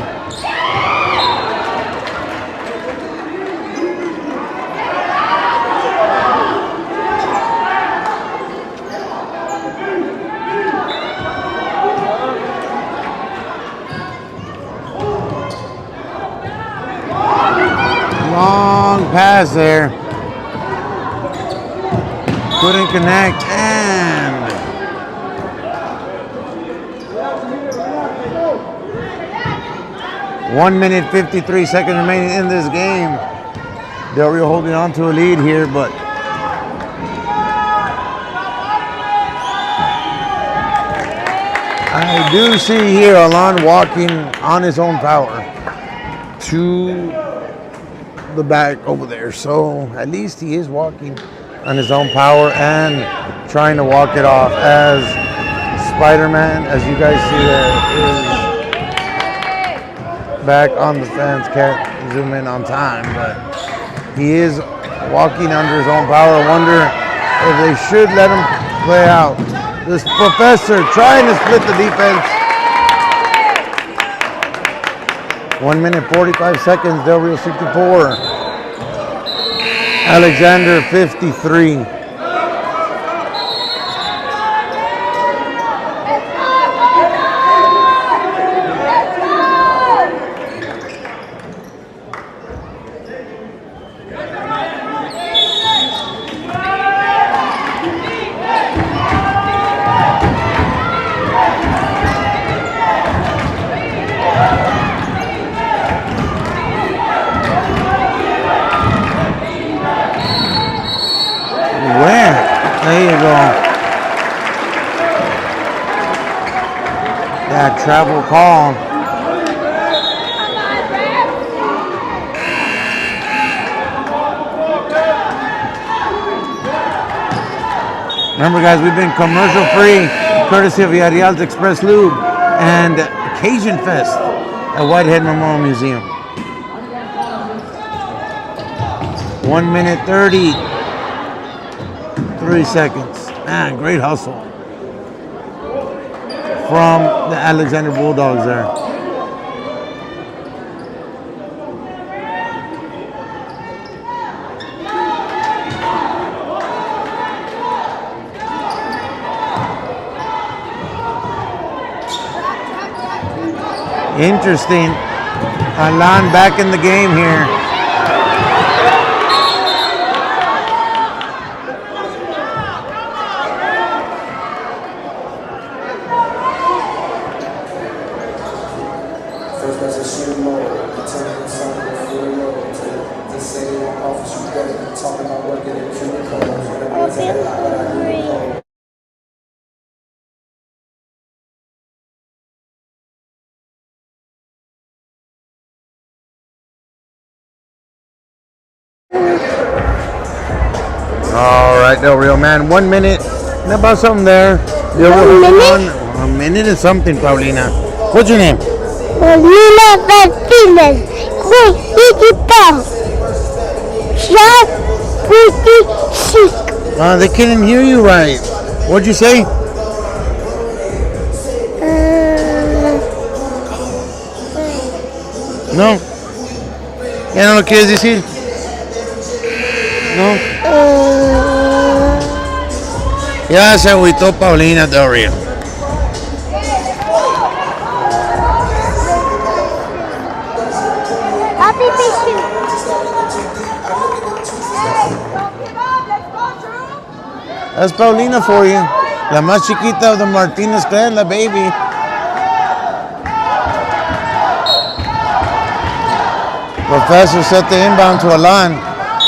pass there. Couldn't connect, and 1 minute 53 seconds remaining in this game. Del Rio holding on to a lead here, but I do see here Alan walking on his own power to the back over there. So at least he is walking on his own power and trying to walk it off, as Spider-Man, as you guys see there, is back on the fence. Can't zoom in on time, but he is walking under his own power. I wonder if they should let him play out. This professor trying to split the defense. 1 minute 45 seconds, Del Rio 64. Alexander 53. There you go. That travel call. Remember, guys, we've been commercial free, courtesy of Villarreal's Express Lube and Cajun Fest at Whitehead Memorial Museum. 1 minute 33 seconds. Man, great hustle from the Alexander Bulldogs there. Interesting. Alan back in the game here. All right, Del Rio, man. 1 minute. And about something there. Del Rio, a minute and something, Paulina. What's your name? Paulina Martinez. They couldn't hear you right. What'd you say? No. ¿Ya no lo quieres decir? No. Ya se agüitó Paulina, Del Rio. That's Paulina for you. La más chiquita of the Martinez clan, la baby. Professor set the inbound to Alan.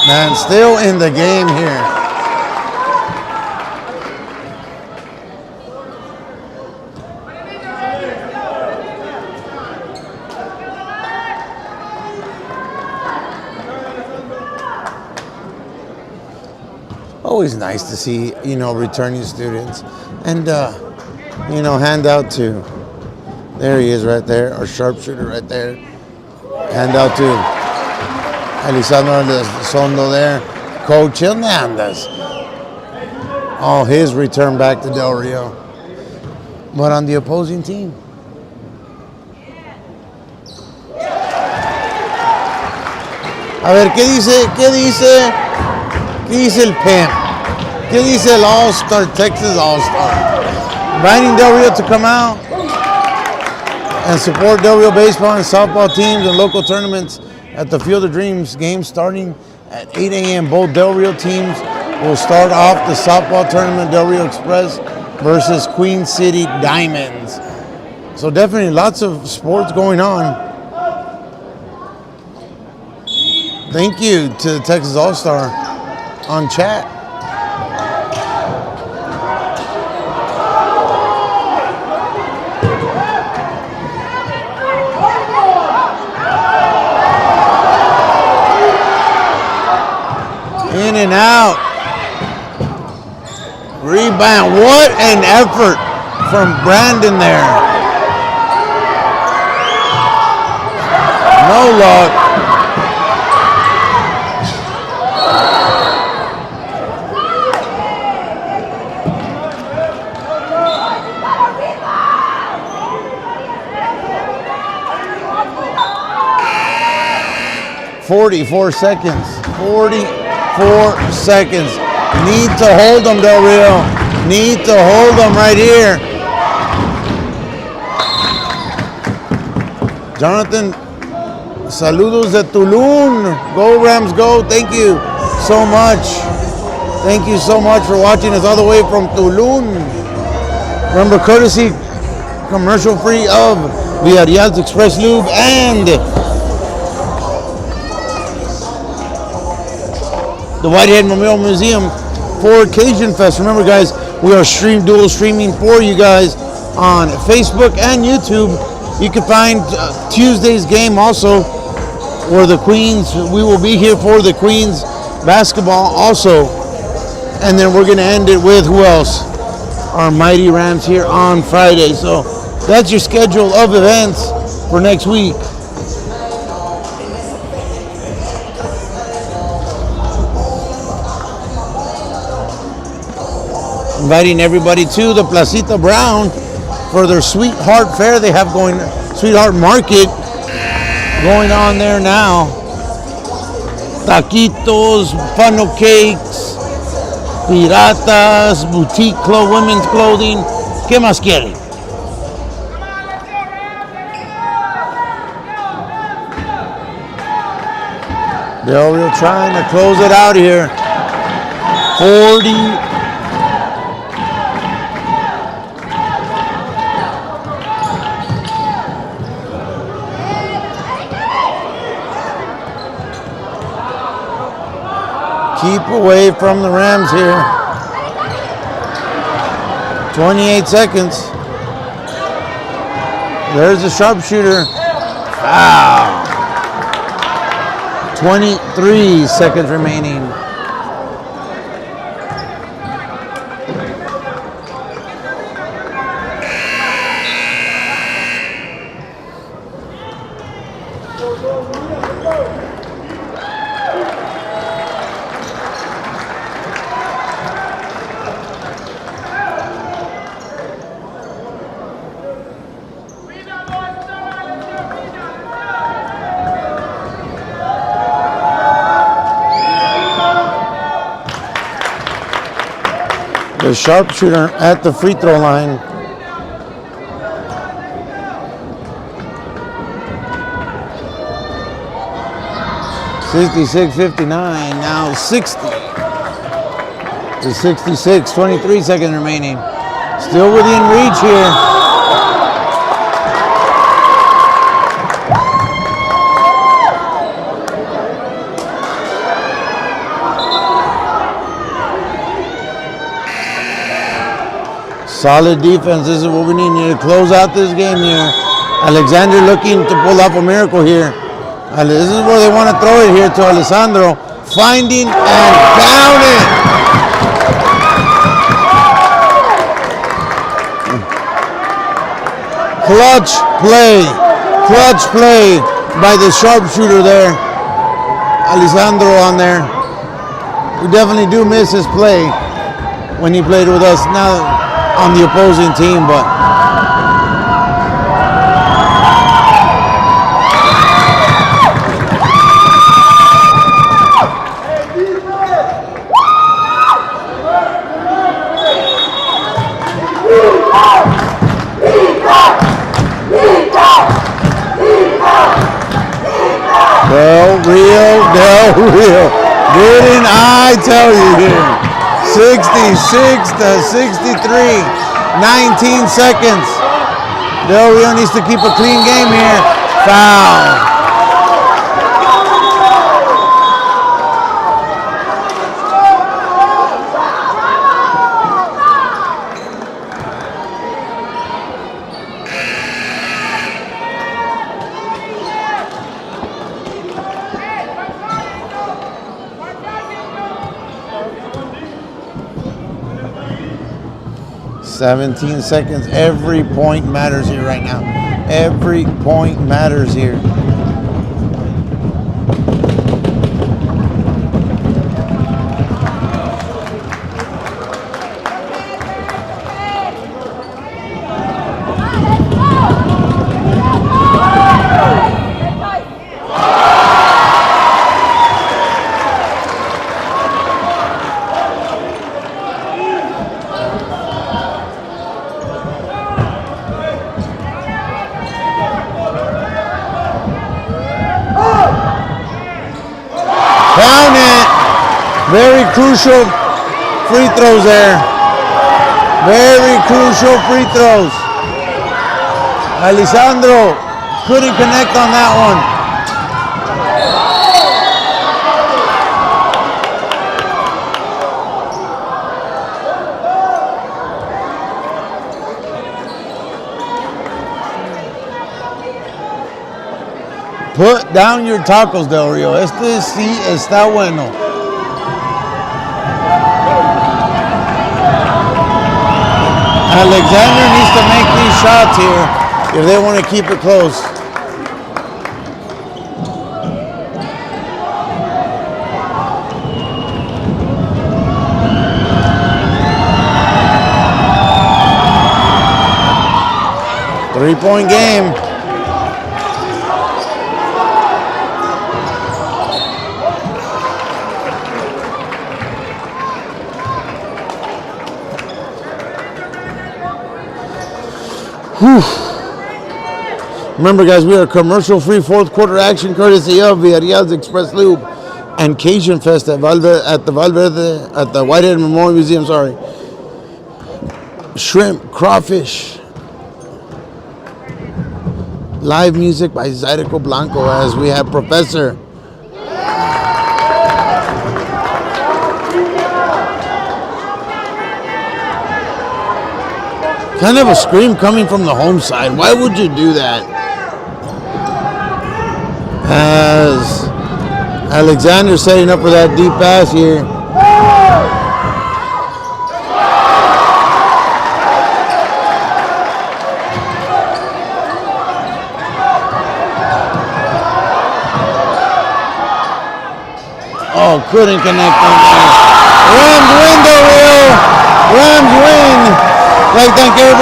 Man, still in the game here. Always nice to see, returning students and, hand out to, there he is right there, our sharpshooter right there. Hand out to Elisandro Sondo there. Coach, ¿dónde andas? Oh, his return back to Del Rio. But on the opposing team. A ver, ¿qué dice el PEM? ¿Qué dice el All-Star, Texas All-Star? Inviting Del Rio to come out and support Del Rio baseball and softball teams and local tournaments at the Field of Dreams game starting at 8 a.m. Both Del Rio teams will start off the softball tournament, Del Rio Express versus Queen City Diamonds. So definitely lots of sports going on. Thank you to the Texas All-Star on chat. In and out. Rebound. What an effort from Brandon there. No luck. "44 seconds. 44 seconds. Need to hold them, Del Rio. Need to hold them right here." Jonathan, saludos de Tulum. Go Rams, go. Thank you so much. Thank you so much for watching us all the way from Tulum. Remember, courtesy commercial free of Villarreal's Express Lube and the Whitehead Memorial Museum for Cajun Fest. Remember, guys, we are dual streaming for you guys on Facebook and YouTube. You can find Tuesday's game also, where the Queens, we will be here for the Queens basketball also. And then we're going to end it with who else? Our Mighty Rams here on Friday. So that's your schedule of events for next week. Inviting everybody to the Placita Brown for their Sweetheart Fair they have going, Sweetheart Market going on there now. Taquitos, funnel cakes, piratas, boutique women's clothing. ¿Qué más quieren? Del Rio trying to close it out here. 40. Keep away from the Rams here. 28 seconds. There's the sharpshooter. Wow. 23 seconds remaining. The sharpshooter at the free throw line. $66.59, now 60 to 66, 23 seconds remaining. Still within reach here. Solid defense. This is what we need to close out this game here. Alexander looking to pull off a miracle here. This is where they want to throw it here to Alessandro. Finding and down it. Clutch play by the sharpshooter there. Alessandro on there. We definitely do miss his play when he played with us. Now on the opposing team, but Del Rio Didn't I tell you here? 66 to 63. 19 seconds. Del Rio needs to keep a clean game here. Foul. "17 seconds. Every point matters here right now. Every point matters here." Count it. Very crucial free throws there. Very crucial free throws. Alessandro couldn't connect on that one. Put down your tacos, Del Rio. Este sí está bueno. Alexander needs to make these shots here if they want to keep it close. Three-point game. Whew. Remember, guys, we are commercial-free fourth quarter action courtesy of Villarreal's Express Lube and Cajun Fest at the Whitehead Memorial Museum. Sorry. Shrimp, crawfish. Live music by Zydeco Blanco as we have Professor. Kind of a scream coming from the home side. Why would you do that? As Alexander setting up for that deep pass here. Oh, couldn't connect on that. Rams win, Del Rio. Rams win. Like, thank everybody.